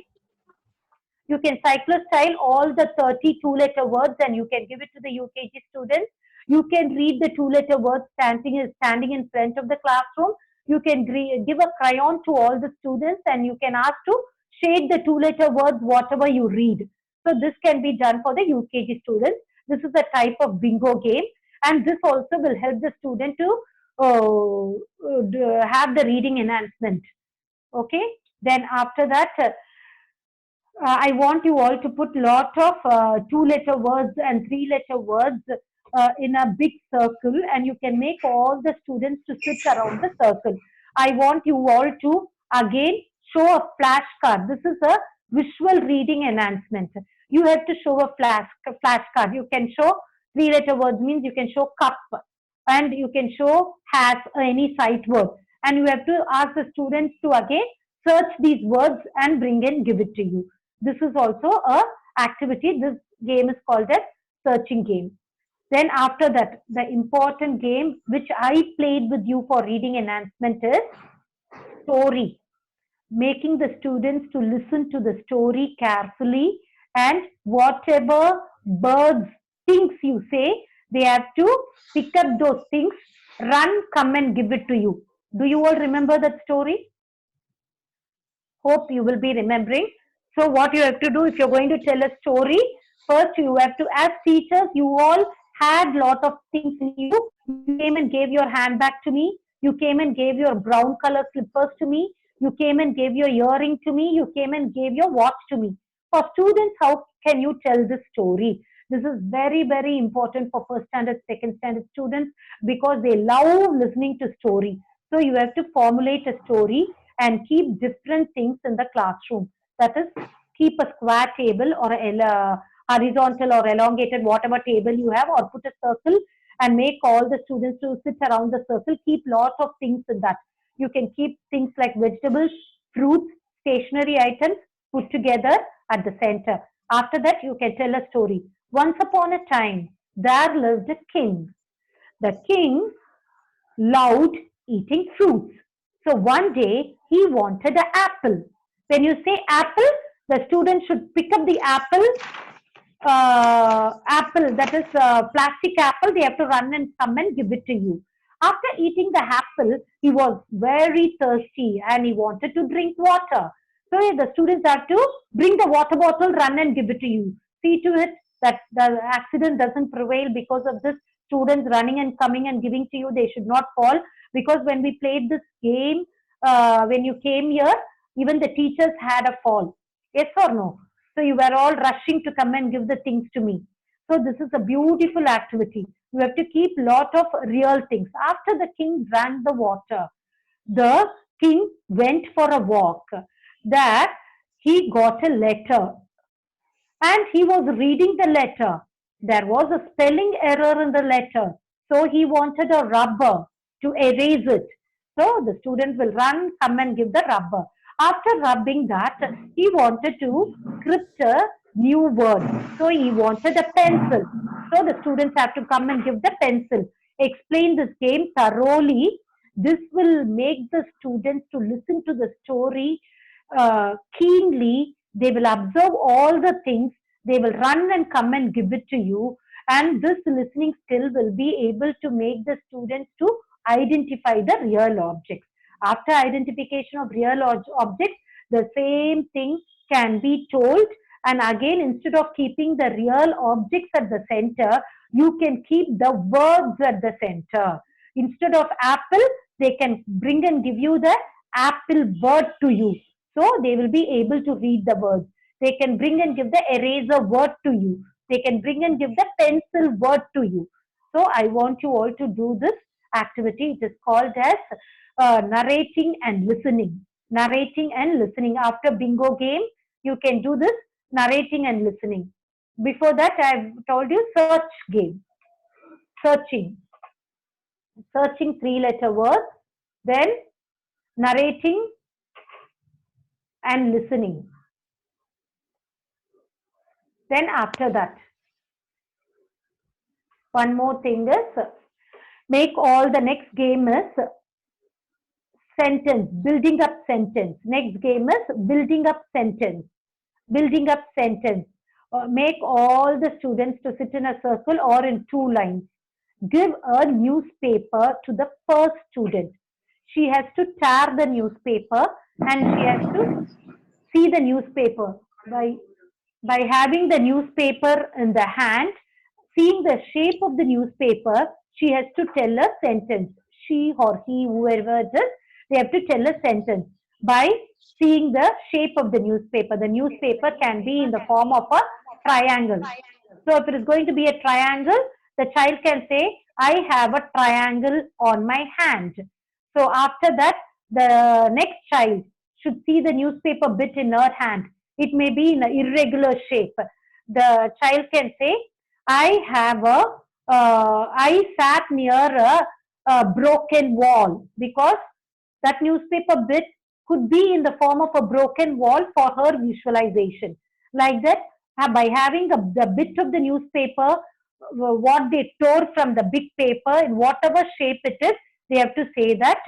You can cyclostyle all the 30 two-letter words, and you can give it to the UKG students. You can read the two-letter words standing in front of the classroom. You can give a crayon to all the students, and you can ask to shade the two-letter words whatever you read. So this can be done for the UKG students. This is a type of bingo game, and this also will help the student to have the reading enhancement. Okay. Then after that, I want you all to put lot of two-letter words and three-letter words in a big circle, and you can make all the students to sit around the circle. I want you all to again show a flashcard. This is a visual reading enhancement. You have to show a flashcard. You can show three-letter words, means you can show cup, and you can show has any sight word, and you have to ask the students to again search these words and bring and give it to you. This is also a activity. This game is called as searching game. Then after that, the important game which I played with you for reading enhancement is story. Making the students to listen to the story carefully, and whatever birds, things you say, they have to pick up those things, run, come and give it to you. Do you all remember that story? Hope you will be remembering. So what you have to do, if you're going to tell a story, first you have to, as teachers, you all had lot of things in you. You came and gave your handbag to me. You came and gave your brown color slippers to me. You came and gave your earring to me. You came and gave your watch to me. For students, how can you tell this story? This is very, very important for first standard, second standard students, because they love listening to story. So you have to formulate a story and keep different things in the classroom. That is, keep a square table or a horizontal or elongated, whatever table you have, or put a circle and make all the students to sit around the circle. Keep lot of things in that. You can keep things like vegetables, fruits, stationery items put together at the center. After that, you can tell a story. Once upon a time, there lived a king. The king loved eating fruits. So one day he wanted an apple. When you say apple, the student should pick up the apple, that is plastic apple. They have to run and come and give it to you. After eating the apple, he was very thirsty and he wanted to drink water. So the students have to bring the water bottle, run and give it to you. See to it that the accident doesn't prevail because of this. Students running and coming and giving to you, they should not fall, because when we played this game, when you came here, even the teachers had a fall. Yes or no? So you were all rushing to come and give the things to me. So this is a beautiful activity. You have to keep lot of real things. After the king drank the water, the king went for a walk. There he got a letter, and he was reading the letter. There was a spelling error in the letter. So he wanted a rubber to erase it. So the student will run, come and give the rubber. After rubbing that, he wanted to script a new word. So he wanted a pencil. So the students have to come and give the pencil. Explain this game thoroughly. This will make the students to listen to the story keenly. They will observe all the things. They will run and come and give it to you. And this listening skill will be able to make the students to identify the real objects. After identification of real objects, the same thing can be told. And again, instead of keeping the real objects at the center, you can keep the words at the center. Instead of apple, they can bring and give you the apple word to you. So they will be able to read the words. They can bring and give the eraser word to you. They can bring and give the pencil word to you. So I want you all to do this activity. It is called as narrating and listening. Narrating and listening. After bingo game, you can do this narrating and listening. Before that, I've told you search game. Searching. Searching three-letter words. Then narrating and listening. Then after that, one more thing is make all the next game is sentence, building up sentence. Next game is building up sentence. Building up sentence. Make all the students to sit in a circle or in two lines. Give a newspaper to the first student. She has to tear the newspaper and she has to see the newspaper by having the newspaper in the hand, seeing the shape of the newspaper, she has to tell a sentence. She or he, whoever it is, they have to tell a sentence by seeing the shape of the newspaper. The newspaper can be in the form of a triangle. So if it is going to be a triangle, the child can say, I have a triangle on my hand. So after that, the next child should see the newspaper bit in her hand. It may be in an irregular shape. The child can say, I sat near a broken wall, because that newspaper bit could be in the form of a broken wall for her visualization. Like that, by having the bit of the newspaper, what they tore from the big paper, in whatever shape it is, they have to say that,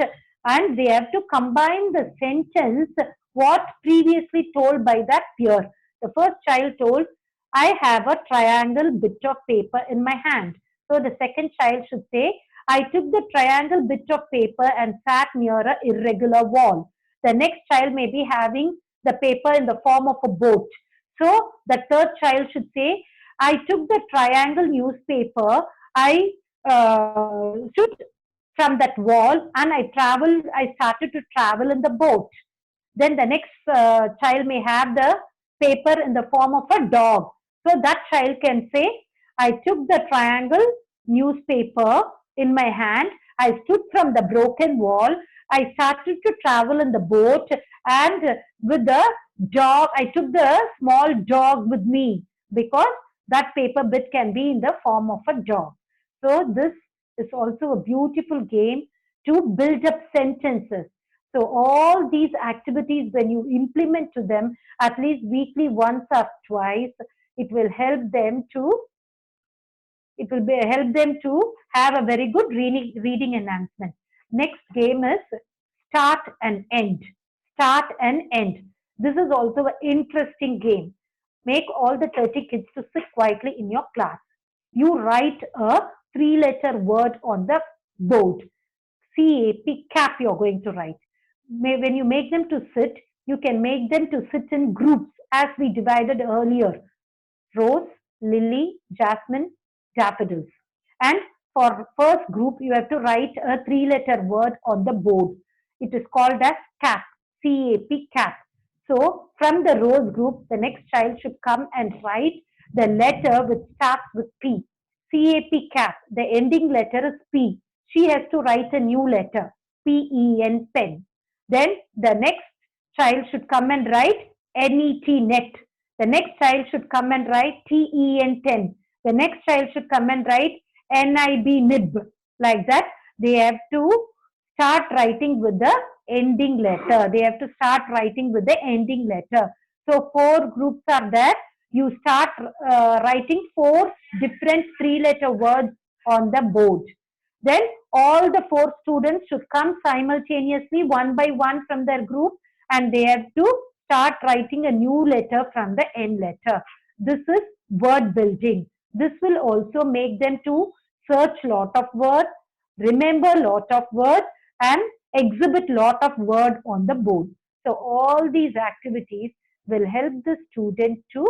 and they have to combine the sentence what previously told by that peer. The first child told, I have a triangle bit of paper in my hand. So the second child should say, I took the triangle bit of paper and sat near a irregular wall. The next child may be having the paper in the form of a boat. So the third child should say, I took the triangle newspaper, I stood from that wall and I started to travel in the boat. Then the next child may have the paper in the form of a dog. So that child can say, I took the triangle newspaper in my hand, I stood from the broken wall, I started to travel in the boat, and with the dog, I took the small dog with me, because that paper bit can be in the form of a dog. So this is also a beautiful game to build up sentences. So all these activities, when you implement to them at least weekly once or twice, it will help them to help them to have a very good reading enhancement. Next game is start and end. Start and end. This is also an interesting game. Make all the 30 kids to sit quietly in your class. You write a three-letter word on the board. CAP, cap you're going to write. When you make them to sit, you can make them to sit in groups as we divided earlier. Rose, lily, jasmine, daffodils. And for first group, you have to write a three-letter word on the board. It is called as cap, C-A-P, cap. So from the rose group, the next child should come and write the letter which starts with P. C-A-P, cap. The ending letter is P. She has to write a new letter, P-E-N, pen. Then the next child should come and write N-E-T, net. The next child should come and write TEN, 10. The next child should come and write nib, like that. They have to start writing with the ending letter. They have to start writing with the ending letter. So 4 groups are there. You start writing 4 different 3-letter words on the board. Then all the 4 students should come simultaneously one by one from their group, and they have to start writing a new letter from the end letter. This is word building. This will also make them to search lot of words, remember lot of words, and exhibit lot of word on the board. So all these activities will help the student to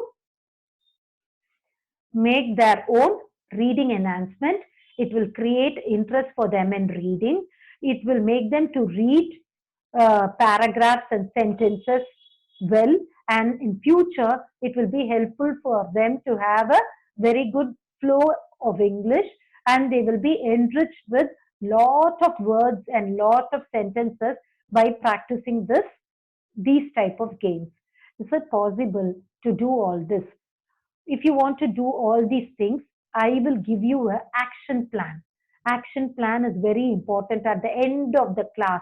make their own reading enhancement. It will create interest for them in reading. It will make them to read paragraphs and sentences well, and in future it will be helpful for them to have a very good flow of English, and they will be enriched with lot of words and lot of sentences by practicing these type of games. Is it possible to do all this? If you want to do all these things, I will give you an action plan. Action plan is very important at the end of the class.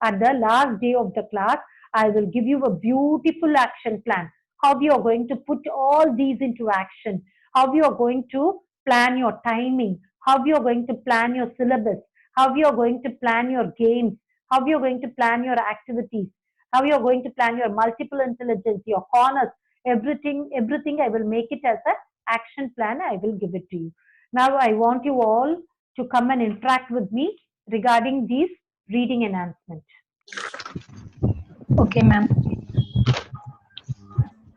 At the last day of the class, I will give you a beautiful action plan. How you are going to put all these into action. How you are going to plan your timing. How you are going to plan your syllabus. How you are going to plan your games. How you are going to plan your activities. How you are going to plan your multiple intelligence, your corners, everything I will make it as an action plan. I will give it to you. Now I want you all to come and interact with me regarding these reading enhancement. Okay, ma'am.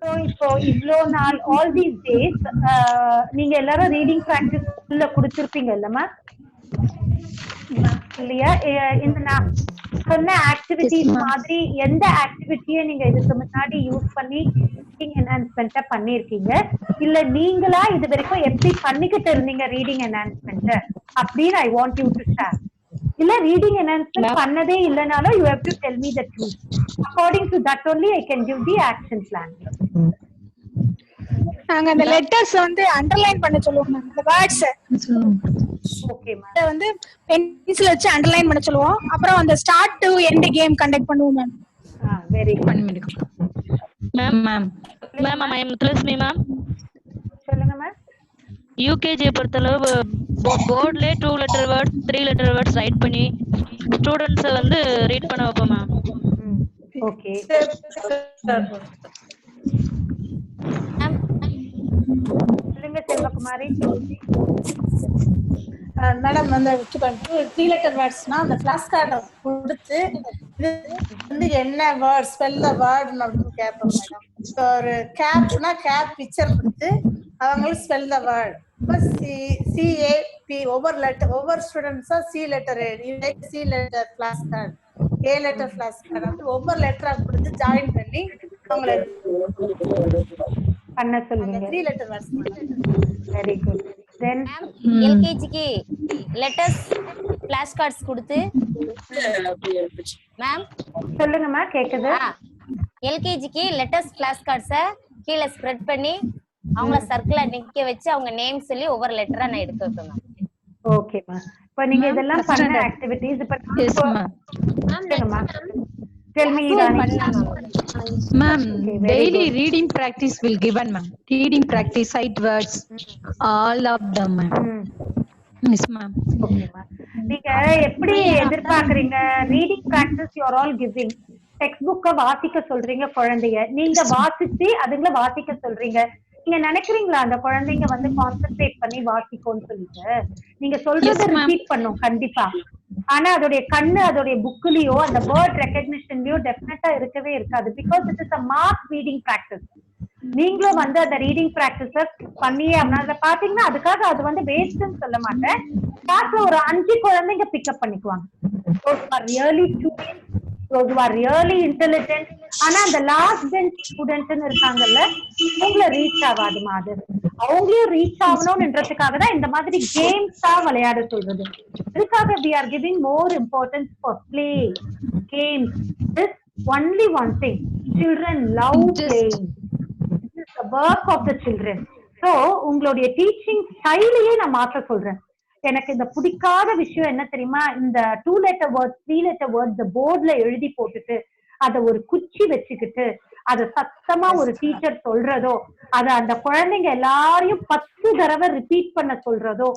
So இப்போ இவ்ளோ நாள் all these days நீங்க எல்லாரும் reading practice கொடுத்திருப்பீங்க இல்லமா இல்லையா? இந்த நான் சொன்ன ஆக்டிவிட்டிஸ் மாதிரி எந்த ஆக்டிவிட்டியை நீங்க இதுக்கு முன்னாடி யூஸ் பண்ணி ரீடிங் என்ஹான்ஸ்மெண்ட்டை பண்ணிருக்கீங்க, இல்ல நீங்களா இது வரைக்கும் எப்படி பண்ணிக்கிட்டு இருந்தீங்க ரீடிங் என்ஹான்ஸ்மெண்ட் அப்படின்னு ஐ வாண்ட் யூ டு ஷேர். இல்ல ரீடிங் என்ஹான்ஸ்மெண்ட் பண்ணதே இல்லனாலும் you have to tell me the truth. According to that only I can give the action plan. நாங்க அந்த லெட்டர்ஸ் வந்து அண்டர்லைன் பண்ண சொல்லுவோம் மேம். அந்த வேர்ட்ஸ் ஓகே மேம். அத வந்து பென்சில் வச்சு அண்டர்லைன் பண்ண சொல்லுவோம். அப்புறம் அந்த start to end game conduct பண்ணுவோம் ma'am. Very good ma'am. Ma'am ma'am I am Muthulakshmi ma'am. சொல்லுங்க மேம். யூகேஜி பொறுத்தளவு போர்ட்ல 2 letter words 3 letter words write பண்ணி ஸ்டூடண்ட்ஸ் வந்து ரீட் பண்ண வைப்போம் மேம். ஓகே சொல்லுங்க செல்வகுமாரி. மேடம் அந்த 3 லெட்டர் வேர்ட்ஸ்னா அந்த ஃபிளாஷ் கார்டை கொடுத்து இது வந்து என்ன வேர்ட் ஸ்பெல் த வேர்ட் அப்படின்னு கேட்போம் மேடம். ஒரு கேப்னா கேப் பிக்சர் கொடுத்து அவங்களுக்கு ஸ்பெல் த வேர்ட். இப்போ CAP ஒவ்வொரு ஸ்டூடெண்ட்ஸா C letter flash card, A letter flash card அப்படி ஒவ்வொரு லெட்டரா கொடுத்து ஜாயின் பண்ணி அவங்களை பண்ண சொல்லுங்க. 3 letter words. Very good. Then எல்கேஜிக்கு லெட்டர்ஸ் ஃபிளாஷ் கார்ட்ஸ் கொடுத்து மேம் சொல்லுங்கம்மா கேக்குது. எல்கேஜிக்கு லெட்டர்ஸ் ஃபிளாஷ் கார்ட்ஸை கீழே ஸ்ப்ரெட் பண்ணி அவங்கள சர்க்கிளா நிக்க வச்சு அவங்க நேம் சொல்லி ஒவ்வொரு லெட்டரா நான் எடுக்க வைப்பேன் மேம். ஓகேம்மா. இப்போ நீங்க இதெல்லாம் பண்ண ஆக்டிவிட்டீஸ் இப்ப சொல்லுங்கம்மா. Tell me, Rani. Ma'am, daily reading practice will given, ma'am. Reading practice, sight words, all of them, ma'am. Yes, ma'am. Okay, ma'am. நீங்க எப்படி எதிர்பார்க்கறீங்க? Reading practice you are all giving. Text புக்க வாசிக்க சொல்றீங்க குழந்தைய, நீங்க வாசிச்சு அதுங்கள வாசிக்க சொல்றீங்க. நீங்க நினைக்கிறீங்களா அந்த குழந்தைங்க வந்து கான்சென்ட்ரேட் பண்ணி வாசிக்கும்னு சொல்லிட்டு? நீங்க சொல்றத ரிப்பீட் பண்ணும் கண்டிப்பா. ஆனா அதோடைய கண்ணு அதோடைய புக்லயோ அந்த வேர்ட் ரெகக்னிஷன்லயோ டெஃபினட்டா இருக்கவே இருக்காது. Because it is a mark reading practice. நீங்களும் வந்து அந்த ரீடிங் பிராக்டிஸ பண்ணியே அதை பாத்தீங்கன்னா அதுக்காக அது வந்து வேஸ்ட்னு சொல்ல மாட்டேன். கிளாஸ்ல ஒரு 5 குழந்தைங்க பிக்கப் பண்ணிக்குவாங்க. those who are really intelligent. ஆனா அந்த லாஸ்ட் பெஞ்ச் ஸ்டூடெண்ட்ஸ்னு இருக்காங்கல்ல, அவங்கள ரீச் ஆகாது மாதிரி. அவங்களையும் ரீச் ஆகணும்ன்றதுக்காக தான் இந்த மாதிரி கேம்ஸா விளையாட சொல்றது. இதுக்காக we are giving more importance for play, games. This only one thing. Children love playing. This is the work of the children. So உங்களுடைய டீச்சிங் ஸ்டைலையே நான் மாற்ற சொல்றேன். எனக்கு இந்த பிடிக்காத விஷயம் என்ன தெரியுமா, இந்த 2 letter words 3 letter words இந்த போர்ட்ல எழுதி போட்டுட்டு அத ஒரு குச்சி வச்சுக்கிட்டு அத சத்தமா ஒரு டீச்சர் சொல்றதோ, அத அந்த குழந்தைங்க எல்லாரையும் 10 தடவை ரிப்பீட் பண்ண சொல்றதோ,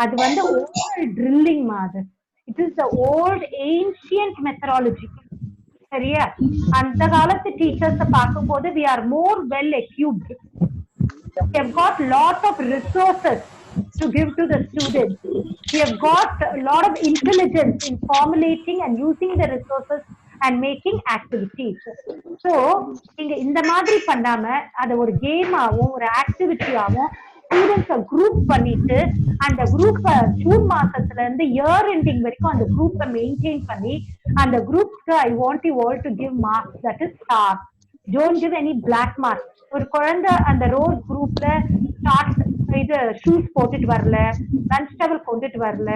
அது வந்து ஓல்ட் ட்ரில்லிங் மாதிரி. It is the old ancient methodology. சரியா? அந்த காலத்து டீச்சர்ஸ் பார்க்கும்போது we are more well equipped. We have got lot of resources to give to the students. We have got a lot of intelligence in formulating and using the resources and making activities. So நீங்க இந்த மாதிரி பண்ணாம அத ஒரு கேமாவும் ஒரு ஆக்டிவிட்டியாவும் students group பண்ணிட்டு அந்த குரூப்பை ஜூன் மாசத்துல இருந்து இயர் எண்டிங் வரைக்கும் அந்த குரூப்பை மெயின்டைன் பண்ணி அந்த குரூப்க்கு I want you all to give marks, that is star. Don't give any black marks. ஒரு குழந்தை அந்த ரோஸ் குரூப்ல ஸ்டார்ட் இது ஷூஸ் போட்டுட்டு வரல, லஞ்ச் டவல் கொண்டுட்டு வரல,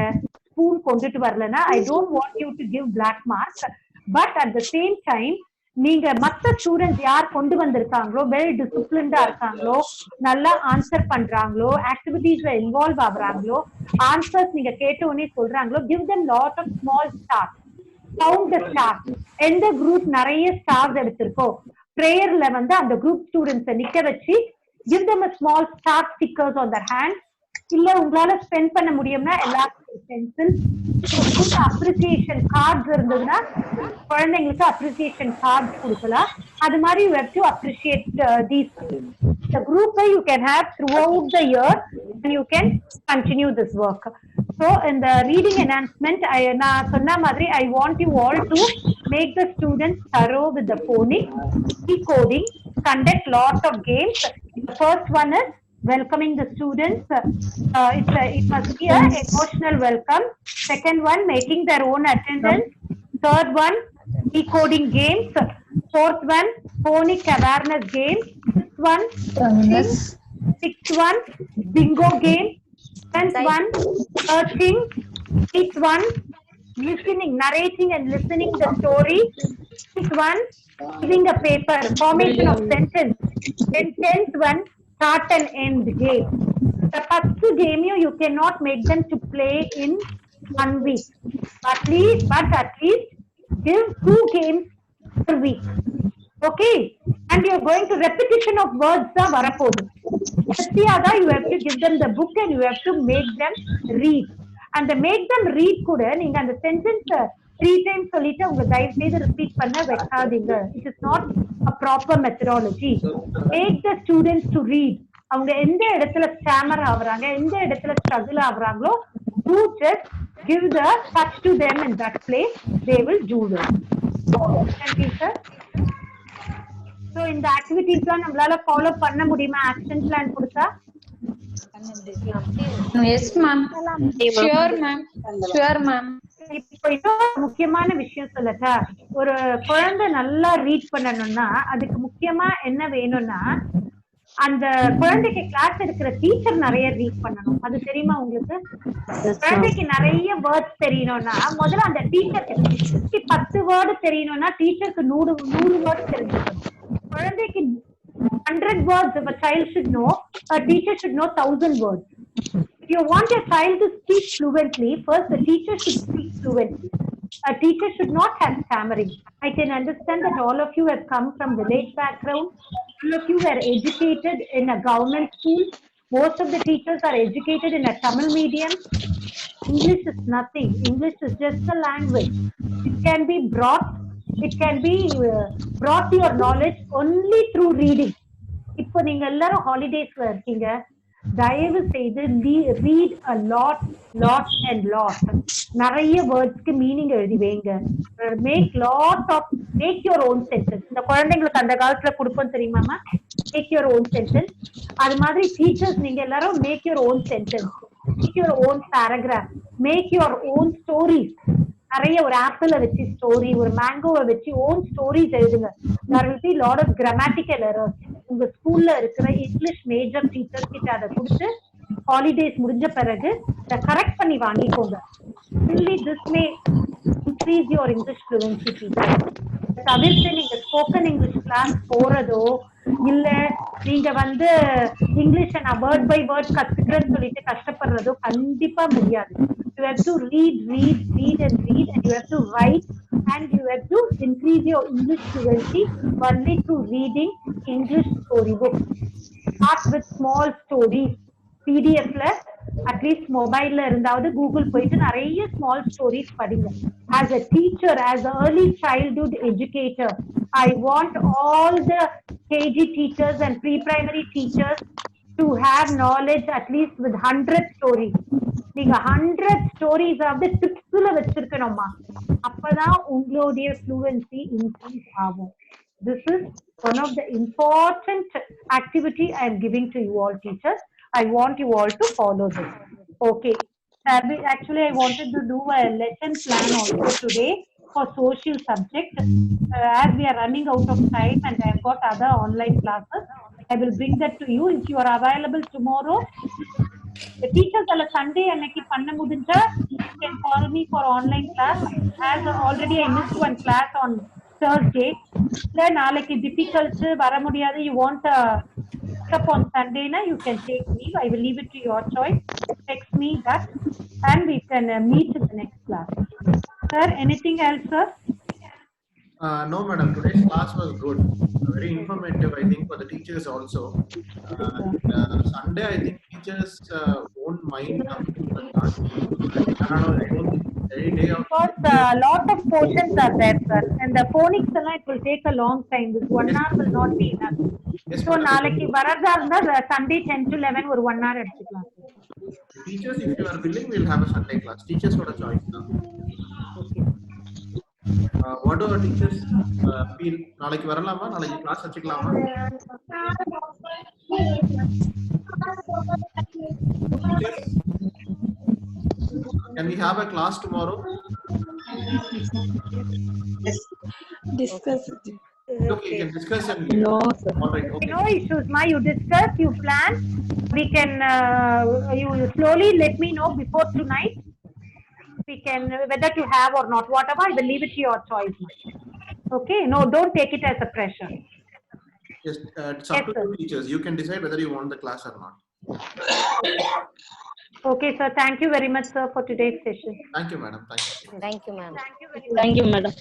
ஸ்பூன் கொண்டுட்டு வரலன்னா I don't want you to give black marks. But at the same time நீங்க மற்ற ஸ்டூடெண்ட்ஸ் யார் கொண்டு வந்திருக்காங்களோ, வெல் டிசிப்ளின்டா இருக்காங்களோ, நல்லா ஆன்சர் பண்றாங்களோ, ஆக்டிவிட்டீஸ்ல இன்வால்வ் ஆகுறாங்களோ, ஆன்சர்ஸ் நீங்க கேட்ட உடனே சொல்றாங்களோ, give them lot of small stars. Count the stars. எந்த குரூப் நிறைய ஸ்டார்ஸ் எடுத்திருக்கோ பிரேயர்ல வந்து அந்த குரூப் ஸ்டூடெண்ட்ஸை நிக்க வச்சு give them a small star stickers on their hand. இல்ல உங்களால ஸ்பெண்ட் பண்ண முடியும்னா எல்லாருக்கும் பென்சில், அப்ரிசியேஷன் கார்ட்ஸ் இருந்ததுன்னா குழந்தைங்களுக்கு அப்ரிசியேஷன் கார்ட்ஸ் கொடுக்கலாம். அது மாதிரி you have to appreciate these. The group you can have throughout the year and you can continue this work. So in the reading enhancement, நான் சொன்ன மாதிரி I want you all to make the students thorough with the phonics, decoding, conduct lot of games. The first one is welcoming the students. It must be an emotional welcome. Second one, making their own attendance. Third one, decoding games. Fourth one, phonic awareness games. Fifth one, sixth one, bingo game. Seventh one, searching. Eighth one, listening, narrating and listening the story. Eighth one, giving a paper, formation of sentence. Then 10th one, start and end game. The first game you cannot make them to play in 1 week. At least give 2 games per week. Okay? And you are going to repetition of words varapodhu. Satyada you have to give them the book and you have to make them read. And the make them read kuda neenga and the sentence 3 times solita unga தயவு செய்து repeat பண்ண வைக்காதீங்க. It is not a proper methodology. Make the students to read. அவங்க எந்த இடத்துல Starmer ஆகுறாங்க, எந்த இடத்துல struggle ஆகுறாங்களோ, do just give the touch to them in that place. They will do it. Thank you, sir. So இந்த activities தான் நம்மளால follow பண்ண முடியுமா ஆக்ஷன் பிளான் கொடுத்தா? Yes ma'am. Sure ma'am. Sure ma'am. இப்போ இன்னொரு முக்கியமான விஷயம் சொல்லட்டா, ஒரு குழந்தை நல்லா ரீட் பண்ணணும்னா அதுக்கு முக்கியமா என்ன வேணும்னா அந்த குழந்தைக்கு கிளாஸ் எடுக்கிற டீச்சர் நிறைய ரீட் பண்ணணும். அது தெரியுமா உங்களுக்கு? குழந்தைக்கு நிறைய வேர்ட்ஸ் தெரியணும்னா முதல்ல அந்த டீச்சருக்கு 10 வேர்டு தெரியணும்னா டீச்சருக்கு 100 வேர்டு தெரிஞ்சுக்கணும். குழந்தைக்கு 100 words if a child should know, a teacher should know 1000 words. If you want your child to speak fluently, first the teacher should speak fluently. A teacher should not have stammering. I can understand that all of you have come from village background. All of you were educated in a government school. Most of the teachers are educated in a Tamil medium. English is nothing. English is just a language. It can be brought to your knowledge only through reading. இப்போ நீங்க எல்லாரும் ஹாலிடேஸ்ல இருக்கீங்க, தயவு செய்து read a lot and lot. நிறைய வேர்ட்ஸ்க்கு meaning எழுதி வைங்க. make your own sentence. இந்த குழந்தைங்களுக்கு அந்த காலத்துல கொடுப்போம் தெரியுமாமா, make your own sentence. அது மாதிரி டீச்சர்ஸ் நீங்க எல்லாரும் make your own sentence, make your own paragraph, make your own stories. நிறைய ஒரு ஆப்பிள வச்சு ஸ்டோரி, ஒரு மேங்கோவை வச்சு ஓன் ஸ்டோரிஸ் எழுதுங்க. there will be lot of grammatical errors. உங்க ஸ்கூல்ல இருக்கிற இங்கிலீஷ் மேஜர் டீச்சர்ஸ் கிட்ட அதை கொடுத்து ஹாலிடேஸ் முடிஞ்ச பிறகு அதை கரெக்ட் பண்ணி வாங்கிக்கோங்க. only this may increase your English fluency. தவிர்த்து நீங்க ஸ்போக்கன் இங்கிலீஷ் கிளாஸ் போறதோ இல்ல நீங்க வந்து இங்கிலீஷ் நான் வேர்ட் பை வேர்ட் கத்துக்கிறேன்னு சொல்லிட்டு கஷ்டப்படுறதோ கண்டிப்பா முடியாது. You have to read and you have to write and you have to increase your English fluency only through reading English storybooks. Start with small stories. PDFல at least மொபைல்ல இருந்தாவது Google போயிட்டு நிறைய small stories படிங்க. As a teacher, as a early childhood educator, I want all the KG teachers and pre-primary teachers to have knowledge at least with 100 stories. நீங்க 100 stories ஆவது டிப்ஸ்ல வச்சிருக்கணுமா, அப்பதான் உங்களுடைய fluency increase ஆகும். This is one of the important activity I am giving to you all teachers. I want you all to follow this. Okay. Actually, I wanted to do a lesson plan also today for social subject. As we are running out of time and I have got other online classes, I will bring that to you. If you are available tomorrow, the teachers alla Sunday anniki panna mudinja, you can call me for online class. As already I missed one class on Thursday. Then naaliki difficult vara mudiyadhu, you want up on Sunday na, you can take leave. I will leave it to your choice. Text me that and we can meet in the next class. Sir, anything else, sir? No, madam. Today's class was good. Very informative, I think, for the teachers also. Sunday, I think teachers won't mind coming to the class. I don't think any day of. Because a lot of portions are there, sir. And the phonics, it will take a long time. This 1 hour will not be enough. Yes, So, naalaki varadha irundha Sunday 10 to 11 or 1 hour edukalam. Teachers, if you are willing, we'll have a Sunday class. Teachers got a choice now. Okay. What do our teachers feel? நாளைக்கு வரலாமா? நாளைக்கு class வச்சுக்கலாமா? Can we have a class tomorrow? Discuss. Okay, you can discuss and No, sir. all right. Okay. No issues, ma. You discuss, you plan. We can, you slowly let me know before tonight. We can, whether to have or not, whatever, I will leave it to your choice. Okay? No, don't take it as a pressure. Yes, it's up to the teachers. You can decide whether you want the class or not. Okay, sir. Thank you very much, sir, for today's session. Thank you, madam. Thank you. Thank you, ma'am. Thank you very much. Thank you, madam.